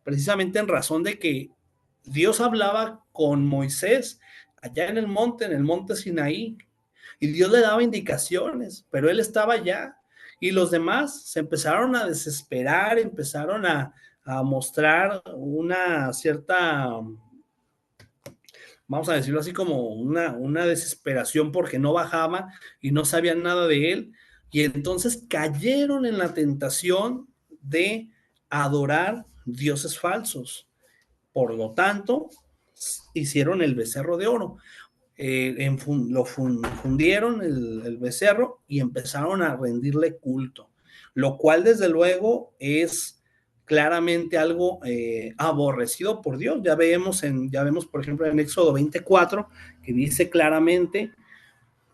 precisamente en razón de que Dios hablaba con Moisés allá en el monte Sinaí, y Dios le daba indicaciones, pero él estaba allá, y los demás se empezaron a desesperar, empezaron a mostrar una cierta, vamos a decirlo así, como una desesperación porque no bajaba y no sabían nada de él, y entonces cayeron en la tentación de adorar dioses falsos. Por lo tanto, hicieron el becerro de oro. Lo fundieron el becerro y empezaron a rendirle culto, lo cual desde luego es claramente algo aborrecido por Dios. Ya vemos, por ejemplo, en Éxodo 24, que dice claramente,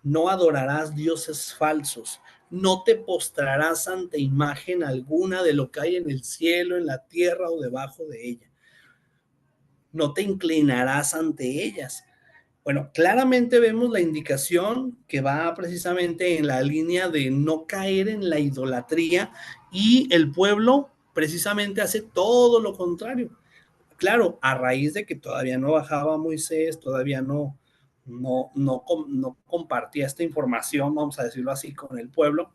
no adorarás dioses falsos, no te postrarás ante imagen alguna de lo que hay en el cielo, en la tierra o debajo de ella. No te inclinarás ante ellas. Bueno, claramente vemos la indicación que va precisamente en la línea de no caer en la idolatría, y el pueblo precisamente hace todo lo contrario. Claro, a raíz de que todavía no bajaba Moisés, todavía no compartía esta información, vamos a decirlo así, con el pueblo,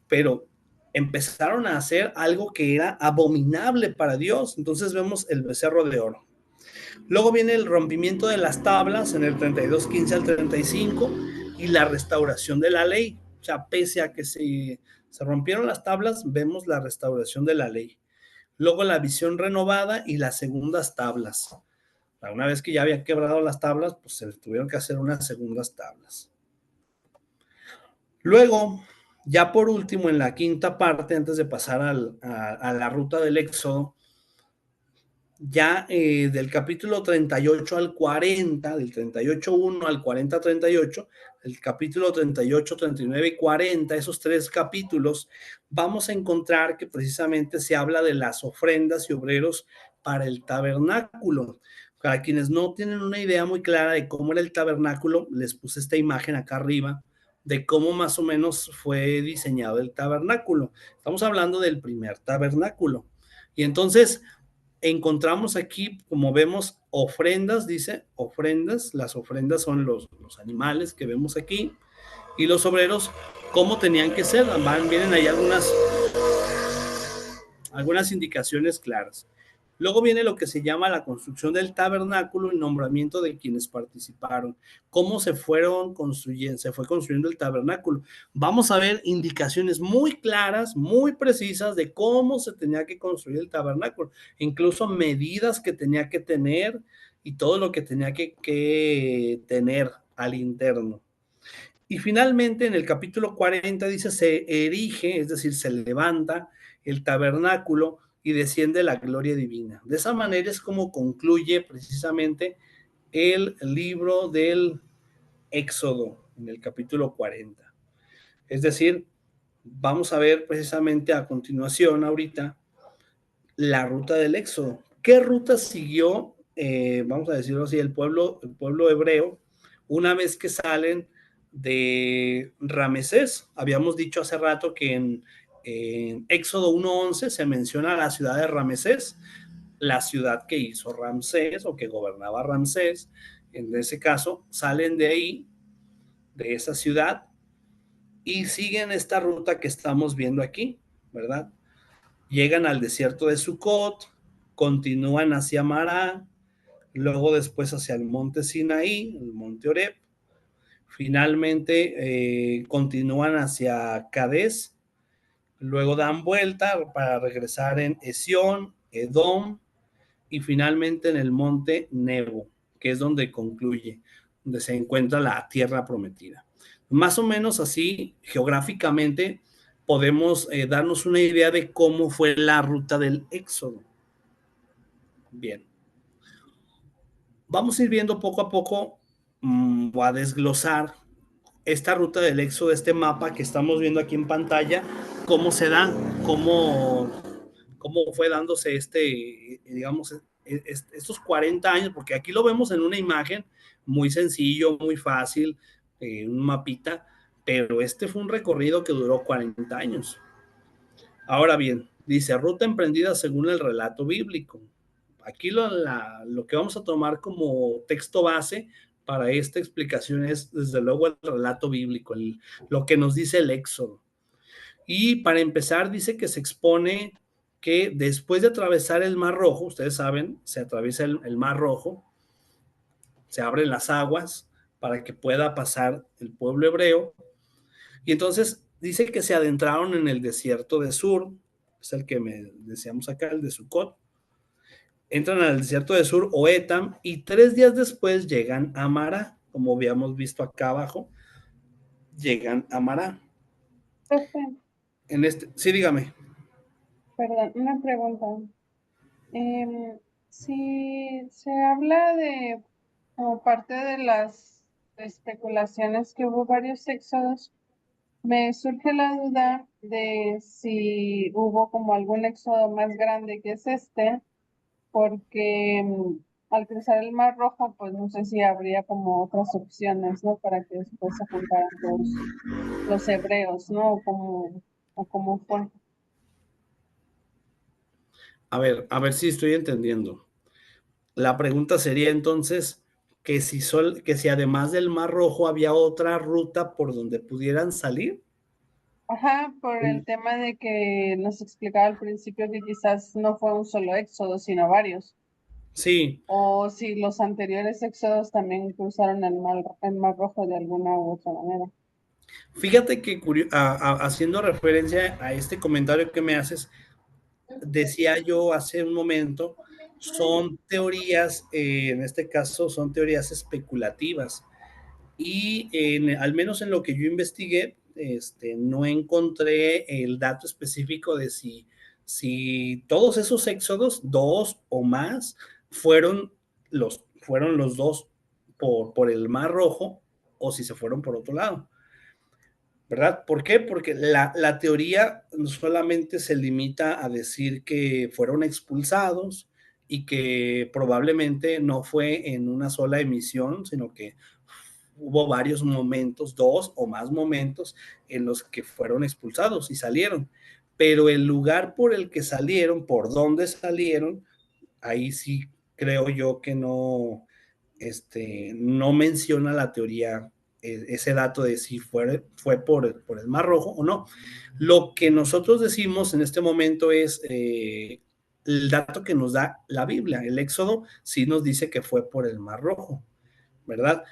pero empezaron a hacer algo que era abominable para Dios. Entonces vemos el becerro de oro. Luego viene el rompimiento de las tablas en el 32:15 al 35 y la restauración de la ley. O sea, pese a que se rompieron las tablas, vemos la restauración de la ley. Luego la visión renovada y las segundas tablas. Una vez que ya habían quebrado las tablas, pues se tuvieron que hacer unas segundas tablas. Luego, ya por último, en la quinta parte, antes de pasar a la ruta del Éxodo, ya del capítulo 38 al 40, del 38:1 al 40:38, el capítulo 38, 39 y 40, esos 3 capítulos, vamos a encontrar que precisamente se habla de las ofrendas y obreros para el tabernáculo. Para quienes no tienen una idea muy clara de cómo era el tabernáculo, les puse esta imagen acá arriba de cómo más o menos fue diseñado el tabernáculo. Estamos hablando del primer tabernáculo. Y entonces encontramos aquí, como vemos, ofrendas, dice, ofrendas. Las ofrendas son los animales que vemos aquí, y los obreros, cómo tenían que ser. Vienen ahí algunas indicaciones claras. Luego viene lo que se llama la construcción del tabernáculo y nombramiento de quienes participaron. Cómo se fue construyendo el tabernáculo. Vamos a ver indicaciones muy claras, muy precisas de cómo se tenía que construir el tabernáculo, incluso medidas que tenía que tener y todo lo que tenía que tener al interno. Y finalmente en el capítulo 40 dice, se erige, es decir, se levanta el tabernáculo y desciende la gloria divina. De esa manera es como concluye precisamente el libro del Éxodo en el capítulo 40. Es decir, vamos a ver precisamente a continuación ahorita la ruta del Éxodo. ¿Qué ruta siguió, vamos a decirlo así, el pueblo hebreo una vez que salen de Ramesés? Habíamos dicho hace rato que en Éxodo 1:11 se menciona la ciudad de Ramesés, la ciudad que hizo Ramsés o que gobernaba Ramsés. En ese caso, salen de ahí, de esa ciudad, y siguen esta ruta que estamos viendo aquí, ¿verdad? Llegan al desierto de Sucot, continúan hacia Mará, luego después hacia el monte Sinaí, el monte Oreb, finalmente continúan hacia Cades, luego dan vuelta para regresar en Esión, Edom, y finalmente en el monte Nebo, que es donde concluye, donde se encuentra la tierra prometida. Más o menos así, geográficamente, podemos darnos una idea de cómo fue la ruta del Éxodo. Bien. Vamos a ir viendo poco a poco o a desglosar esta ruta del Éxodo, este mapa que estamos viendo aquí en pantalla, cómo se da, cómo fue dándose digamos, estos 40 años, porque aquí lo vemos en una imagen muy sencillo, muy fácil, un mapita, pero este fue un recorrido que duró 40 años. Ahora bien, dice, ruta emprendida según el relato bíblico. Aquí lo que vamos a tomar como texto base para esta explicación es, desde luego, el relato bíblico, lo que nos dice el Éxodo. Y para empezar, dice que se expone que después de atravesar el Mar Rojo, ustedes saben, se atraviesa el Mar Rojo, se abren las aguas para que pueda pasar el pueblo hebreo, y entonces dice que se adentraron en el desierto de Sur, es el que decíamos acá, el de Sucot. Entran al desierto de Sur o Etam, y 3 días después llegan a Mará, como habíamos visto acá abajo, llegan a Mará. Profe, Sí, dígame. perdón, una pregunta. Sí, se habla de, como parte de las especulaciones que hubo varios éxodos, me surge la duda de si hubo como algún éxodo más grande que es este, porque al cruzar el Mar Rojo, pues no sé si habría como otras opciones, ¿no? Para que después se juntaran los hebreos, ¿no? O como fue. A ver si estoy entendiendo. La pregunta sería entonces que si además del Mar Rojo había otra ruta por donde pudieran salir. Ajá, por el tema de que nos explicaba al principio que quizás no fue un solo éxodo, sino varios. Sí, O si los anteriores éxodos también cruzaron el Mar Rojo de alguna u otra manera. fíjate que haciendo referencia a este comentario que me haces, decía yo hace un momento, son teorías, en este caso son teorías especulativas. Y al menos en lo que yo investigué, no encontré el dato específico de si todos esos éxodos, dos o más, fueron los dos por el Mar Rojo o si se fueron por otro lado. ¿Verdad? ¿Por qué? Porque la teoría solamente se limita a decir que fueron expulsados y que probablemente no fue en una sola emisión, sino que hubo varios momentos, dos o más momentos en los que fueron expulsados y salieron. Pero el lugar por el que salieron, por donde salieron, ahí sí creo yo que no menciona la teoría ese dato de si fue por el Mar Rojo o no. Lo que nosotros decimos en este momento es el dato que nos da la Biblia. El Éxodo sí nos dice que fue por el Mar Rojo, ¿verdad?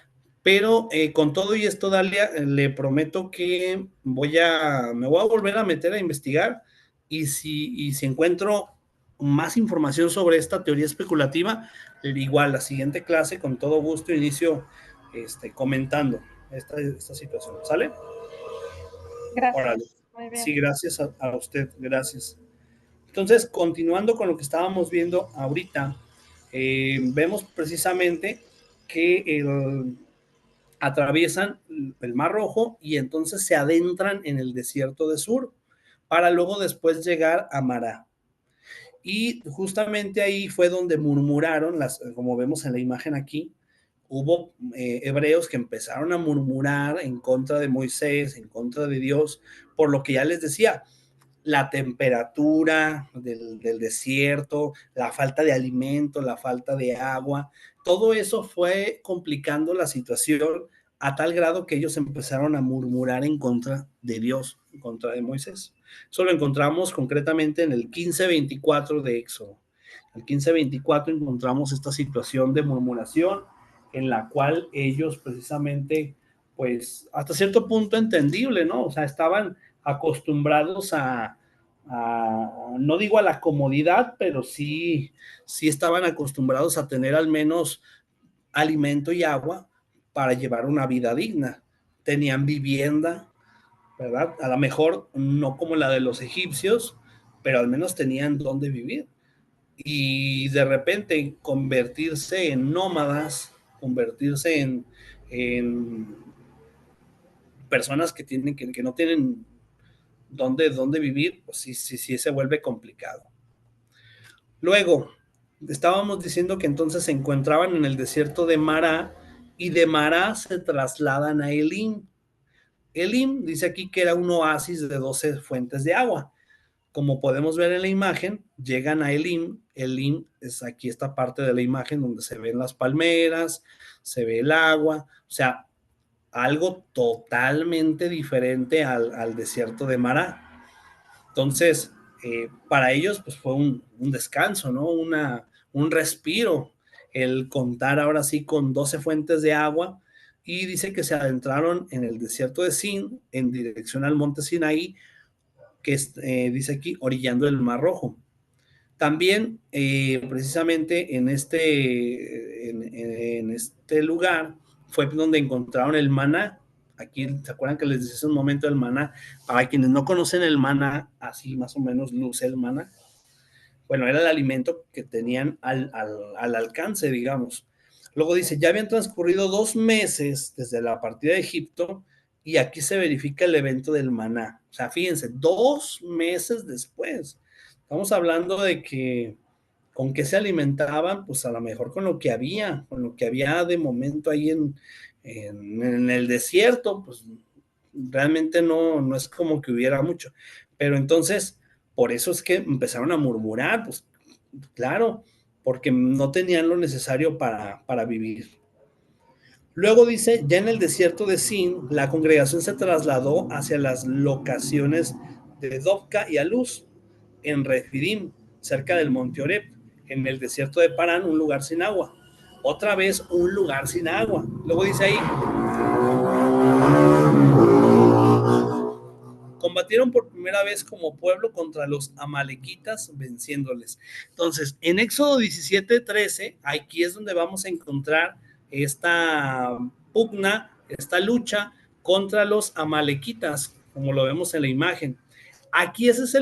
Pero con todo y esto, Dalia, le prometo que me voy a volver a meter a investigar y si encuentro más información sobre esta teoría especulativa, igual la siguiente clase, con todo gusto, inicio comentando esta situación. ¿Sale? Órale. Gracias. Muy Sí, bien. gracias a usted, gracias. Entonces, continuando con lo que estábamos viendo ahorita, vemos precisamente que atraviesan el Mar Rojo y entonces se adentran en el desierto de Sur para luego después llegar a Mará. Y justamente ahí fue donde murmuraron, como vemos en la imagen aquí, hubo hebreos que empezaron a murmurar en contra de Moisés, en contra de Dios, por lo que ya les decía, la temperatura del desierto, la falta de alimento, la falta de agua, todo eso fue complicando la situación a tal grado que ellos empezaron a murmurar en contra de Dios, en contra de Moisés. Eso lo encontramos concretamente en el 15:24 de Éxodo. En el 15:24 encontramos esta situación de murmuración en la cual ellos precisamente, pues hasta cierto punto entendible, ¿no? O sea, estaban acostumbrados no digo a la comodidad, pero sí estaban acostumbrados a tener al menos alimento y agua para llevar una vida digna. Tenían vivienda, ¿verdad? A lo mejor no como la de los egipcios, pero al menos tenían dónde vivir. Y de repente convertirse en nómadas, convertirse en personas que no tienen dónde vivir, pues sí se vuelve complicado. Luego, estábamos diciendo que entonces se encontraban en el desierto de Mará y de Mará se trasladan a Elim. Elim dice aquí que era un oasis de 12 fuentes de agua. Como podemos ver en la imagen, llegan a Elim. Elim es aquí esta parte de la imagen donde se ven las palmeras, se ve el agua, o sea, algo totalmente diferente al desierto de Mará. Entonces, para ellos pues fue un descanso, ¿no? Un respiro, el contar ahora sí con 12 fuentes de agua y dice que se adentraron en el desierto de Sin en dirección al monte Sinaí, que dice aquí, orillando el Mar Rojo. También, precisamente en este lugar, fue donde encontraron el maná. Aquí, ¿se acuerdan que les decía hace un momento el maná? Para quienes no conocen el maná, así más o menos luce el maná. bueno, era el alimento que tenían al alcance, digamos. Luego dice, ya habían transcurrido 2 meses desde la partida de Egipto y aquí se verifica el evento del maná. O sea, fíjense, 2 meses después. Estamos hablando de que con qué se alimentaban, pues a lo mejor con lo que había de momento ahí en el desierto, pues realmente no es como que hubiera mucho. Pero entonces, por eso es que empezaron a murmurar, pues claro, porque no tenían lo necesario para vivir. Luego dice, ya en el desierto de Sin, la congregación se trasladó hacia las locaciones de Dovka y Aluz, en Refidim, cerca del monte Oreb, en el desierto de Parán, un lugar sin agua. Otra vez, un lugar sin agua. Luego dice ahí, combatieron por primera vez como pueblo contra los amalequitas, venciéndoles. Entonces, en Éxodo 17:13, aquí es donde vamos a encontrar esta pugna, esta lucha contra los amalequitas, como lo vemos en la imagen. Aquí ese es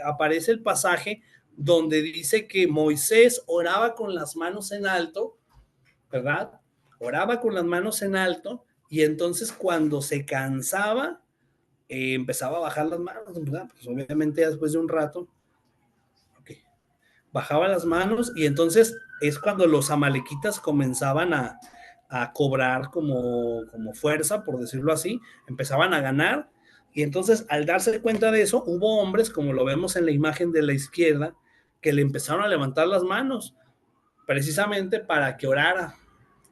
aparece el pasaje donde dice que Moisés oraba con las manos en alto, ¿verdad? Oraba con las manos en alto y entonces cuando se cansaba, empezaba a bajar las manos, ¿verdad? Pues obviamente después de un rato, okay, bajaba las manos y entonces es cuando los amalequitas comenzaban a cobrar como fuerza, por decirlo así, empezaban a ganar y entonces al darse cuenta de eso, hubo hombres, como lo vemos en la imagen de la izquierda, que le empezaron a levantar las manos, precisamente para que orara.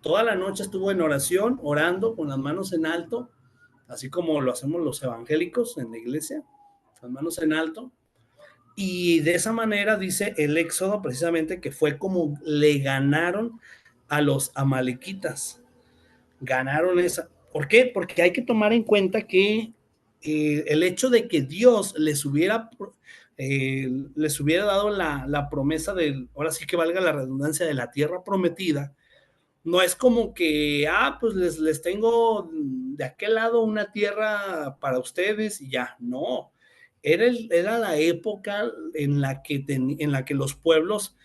Toda la noche estuvo en oración, orando con las manos en alto, así como lo hacemos los evangélicos en la iglesia, las manos en alto. Y de esa manera dice el Éxodo precisamente que fue como le ganaron a los amalequitas. Ganaron esa. ¿Por qué? Porque hay que tomar en cuenta que el hecho de que Dios les hubiera dado la promesa de, ahora sí que valga la redundancia, de la tierra prometida, no es como que, pues les tengo de aquel lado una tierra para ustedes y ya, no. Era la época en la que los pueblos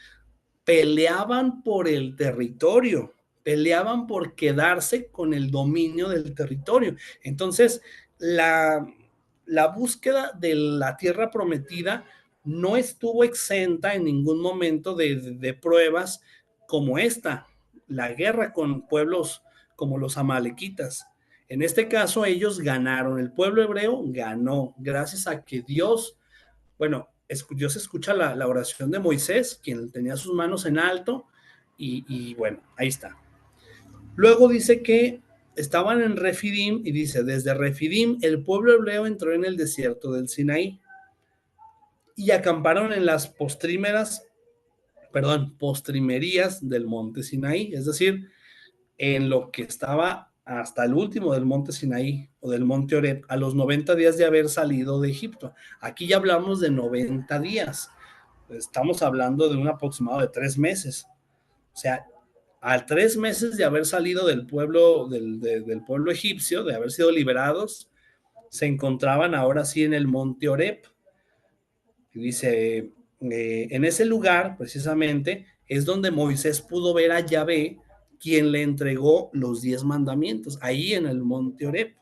peleaban por el territorio, peleaban por quedarse con el dominio del territorio. Entonces, la búsqueda de la tierra prometida no estuvo exenta en ningún momento de pruebas como esta, la guerra con pueblos como los amalequitas. En este caso, ellos ganaron, el pueblo hebreo ganó, gracias a que Dios, bueno, Dios escucha la oración de Moisés, quien tenía sus manos en alto, y bueno, ahí está. Luego dice que estaban en Refidim, y dice, desde Refidim el pueblo hebreo entró en el desierto del Sinaí, y acamparon en las postrimerías del monte Sinaí, es decir, en lo que estaba hasta el último del monte Sinaí o del monte Oreb, a los 90 días de haber salido de Egipto. Aquí ya hablamos de 90 días. Estamos hablando de un aproximado de 3 meses. O sea, a 3 meses de haber salido del pueblo, del pueblo egipcio, de haber sido liberados, se encontraban ahora sí en el monte Oreb. Y dice, en ese lugar, precisamente, es donde Moisés pudo ver a Yahvé, quien le entregó los 10 mandamientos, ahí en el monte Oreb,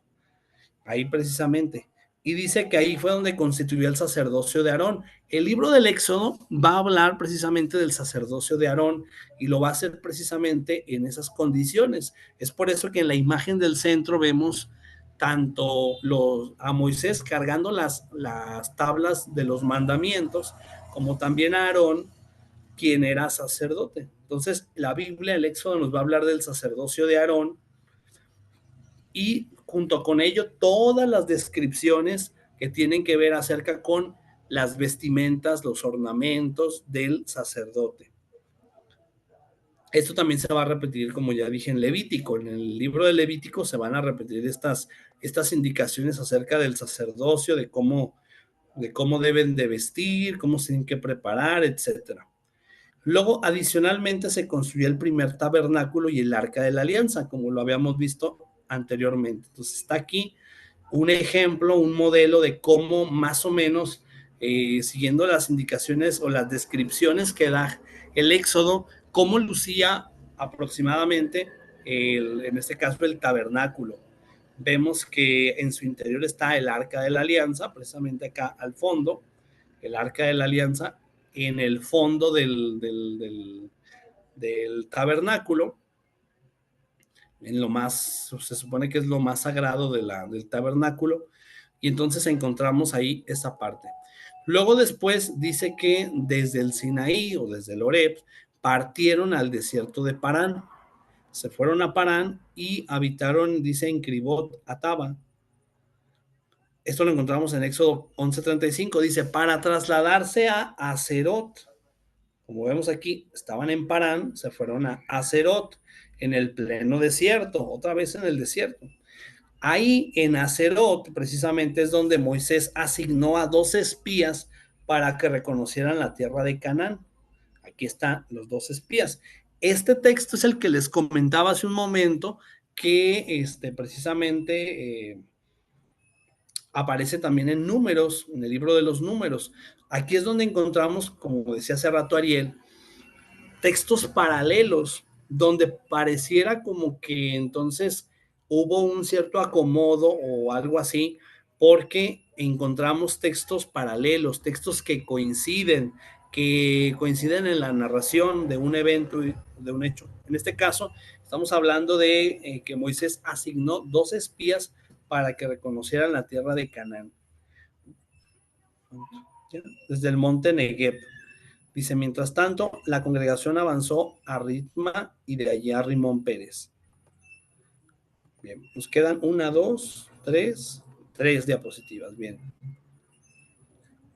ahí precisamente. Y dice que ahí fue donde constituyó el sacerdocio de Aarón. El libro del Éxodo va a hablar precisamente del sacerdocio de Aarón y lo va a hacer precisamente en esas condiciones. Es por eso que en la imagen del centro vemos tanto a Moisés cargando las tablas de los mandamientos, como también a Aarón, quien era sacerdote. Entonces, la Biblia, el Éxodo, nos va a hablar del sacerdocio de Aarón y junto con ello todas las descripciones que tienen que ver acerca con las vestimentas, los ornamentos del sacerdote. Esto también se va a repetir, como ya dije, en Levítico. En el libro de Levítico se van a repetir estas indicaciones acerca del sacerdocio, de cómo deben de vestir, cómo se tienen que preparar, etcétera. Luego, adicionalmente, se construyó el primer tabernáculo y el arca de la alianza, como lo habíamos visto anteriormente. Entonces, está aquí un ejemplo, un modelo de cómo más o menos siguiendo las indicaciones o las descripciones que da el Éxodo, cómo lucía aproximadamente, en este caso, el tabernáculo. Vemos que en su interior está el Arca de la Alianza, precisamente acá al fondo, el Arca de la Alianza, en el fondo del tabernáculo, en lo más, se supone que es lo más sagrado del tabernáculo, y entonces encontramos ahí esa parte. Luego después dice que desde el Sinaí o desde el Horeb partieron al desierto de Parán, se fueron a Parán y habitaron, dice, en Cribot Ataba. Esto lo encontramos en Éxodo 11:35, dice, para trasladarse a Aserot. Como vemos aquí, estaban en Parán, se fueron a Aserot, en el pleno desierto, otra vez en el desierto. Ahí en Aserot, precisamente, es donde Moisés asignó a 2 espías para que reconocieran la tierra de Canaán. Aquí están los 2 espías. Este texto es el que les comentaba hace un momento, que precisamente aparece también en Números, en el libro de los Números. Aquí es donde encontramos, como decía hace rato Ariel, textos paralelos, donde pareciera como que entonces hubo un cierto acomodo o algo así, porque encontramos textos paralelos, textos que coinciden en la narración de un evento, de un hecho. En este caso, estamos hablando de que Moisés asignó 2 espías para que reconocieran la tierra de Canaán, desde el monte Negev. Dice, mientras tanto, la congregación avanzó a Ritma y de allí a Rimón Pérez. Bien, nos quedan 1, 2, 3 diapositivas. Bien.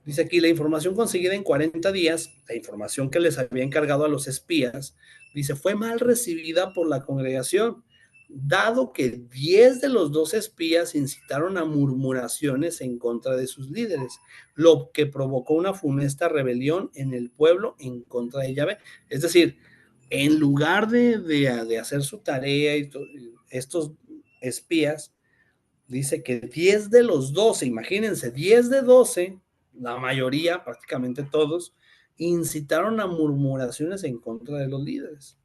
Dice aquí, la información conseguida en 40 días, la información que les había encargado a los espías, dice, fue mal recibida por la congregación, dado que 10 de los 12 espías incitaron a murmuraciones en contra de sus líderes, lo que provocó una funesta rebelión en el pueblo en contra de Yahvé. Es decir, en lugar de hacer su tarea, estos espías, dice que 10 de los 12, imagínense, 10 de 12, la mayoría, prácticamente todos, incitaron a murmuraciones en contra de los líderes,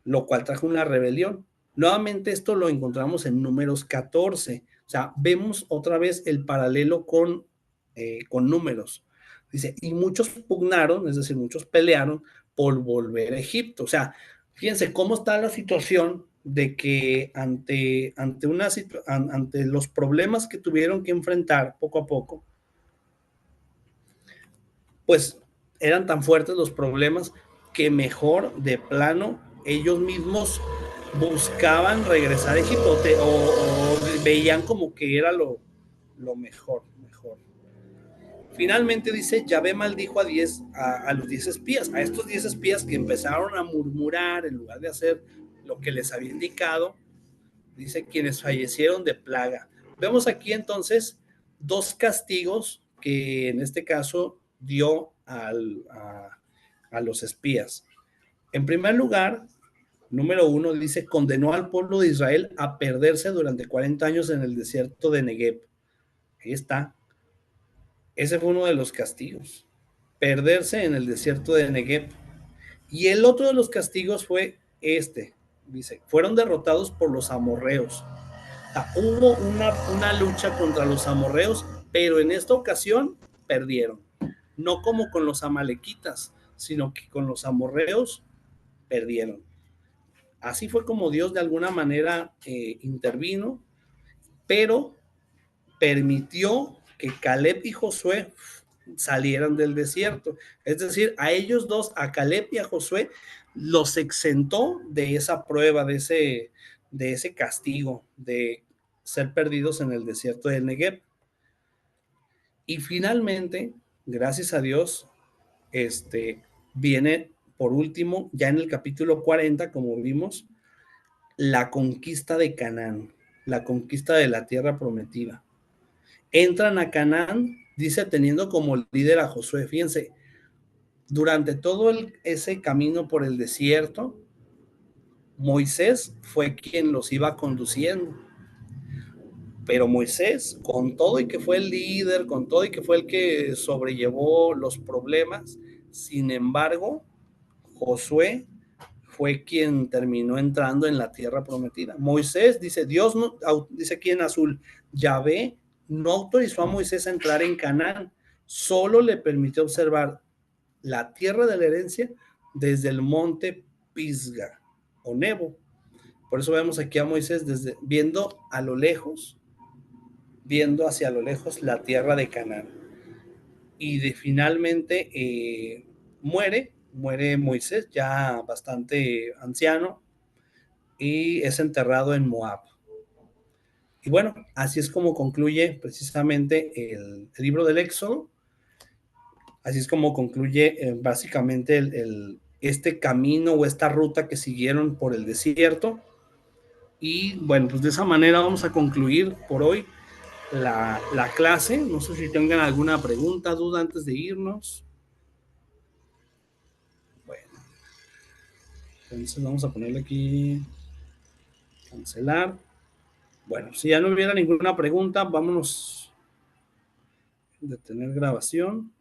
lo cual trajo una rebelión. Nuevamente esto lo encontramos en Números 14, o sea, vemos otra vez el paralelo con Números. Dice, y muchos pugnaron, es decir, muchos pelearon por volver a Egipto. O sea, fíjense cómo está la situación de que ante los problemas que tuvieron que enfrentar poco a poco, pues eran tan fuertes los problemas que mejor de plano ellos mismos buscaban regresar a Egipto o veían como que era lo mejor. Finalmente dice, Yahvé maldijo a los 10 espías, a estos 10 espías que empezaron a murmurar en lugar de hacer lo que les había indicado, dice, quienes fallecieron de plaga. Vemos aquí entonces 2 castigos que en este caso dio a los espías. En primer lugar, número 1 dice, condenó al pueblo de Israel a perderse durante 40 años en el desierto de Negev. Ahí está. Ese fue uno de los castigos, perderse en el desierto de Negev. Y el otro de los castigos fue dice, fueron derrotados por los amorreos. O sea, hubo una lucha contra los amorreos, pero en esta ocasión perdieron. No como con los amalequitas, sino que con los amorreos perdieron. Así fue como Dios de alguna manera intervino, pero permitió que Caleb y Josué salieran del desierto. Es decir, a ellos 2, a Caleb y a Josué, los exentó de esa prueba, de ese castigo, de ser perdidos en el desierto de Negev. Y finalmente, gracias a Dios, viene por último, ya en el capítulo 40, como vimos, la conquista de Canaán, la conquista de la tierra prometida. Entran a Canaán, dice, teniendo como líder a Josué. Fíjense, durante todo ese camino por el desierto, Moisés fue quien los iba conduciendo. Pero Moisés, con todo y que fue el líder, con todo y que fue el que sobrellevó los problemas, sin embargo, Josué fue quien terminó entrando en la tierra prometida. Moisés, dice Dios, no, dice aquí en azul, Yahvé no autorizó a Moisés a entrar en Canaán, solo le permitió observar la tierra de la herencia desde el monte Pisga o Nebo. Por eso vemos aquí a Moisés viendo a lo lejos, viendo hacia lo lejos la tierra de Canaán. Y finalmente muere Moisés, ya bastante anciano, y es enterrado en Moab. Y bueno, así es como concluye precisamente el libro del Éxodo. Así es como concluye básicamente este camino o esta ruta que siguieron por el desierto. Y bueno, pues de esa manera vamos a concluir por hoy la clase. No sé si tengan alguna pregunta, duda antes de irnos. Bueno, entonces vamos a ponerle aquí cancelar. Bueno, si ya no hubiera ninguna pregunta, vámonos a detener grabación.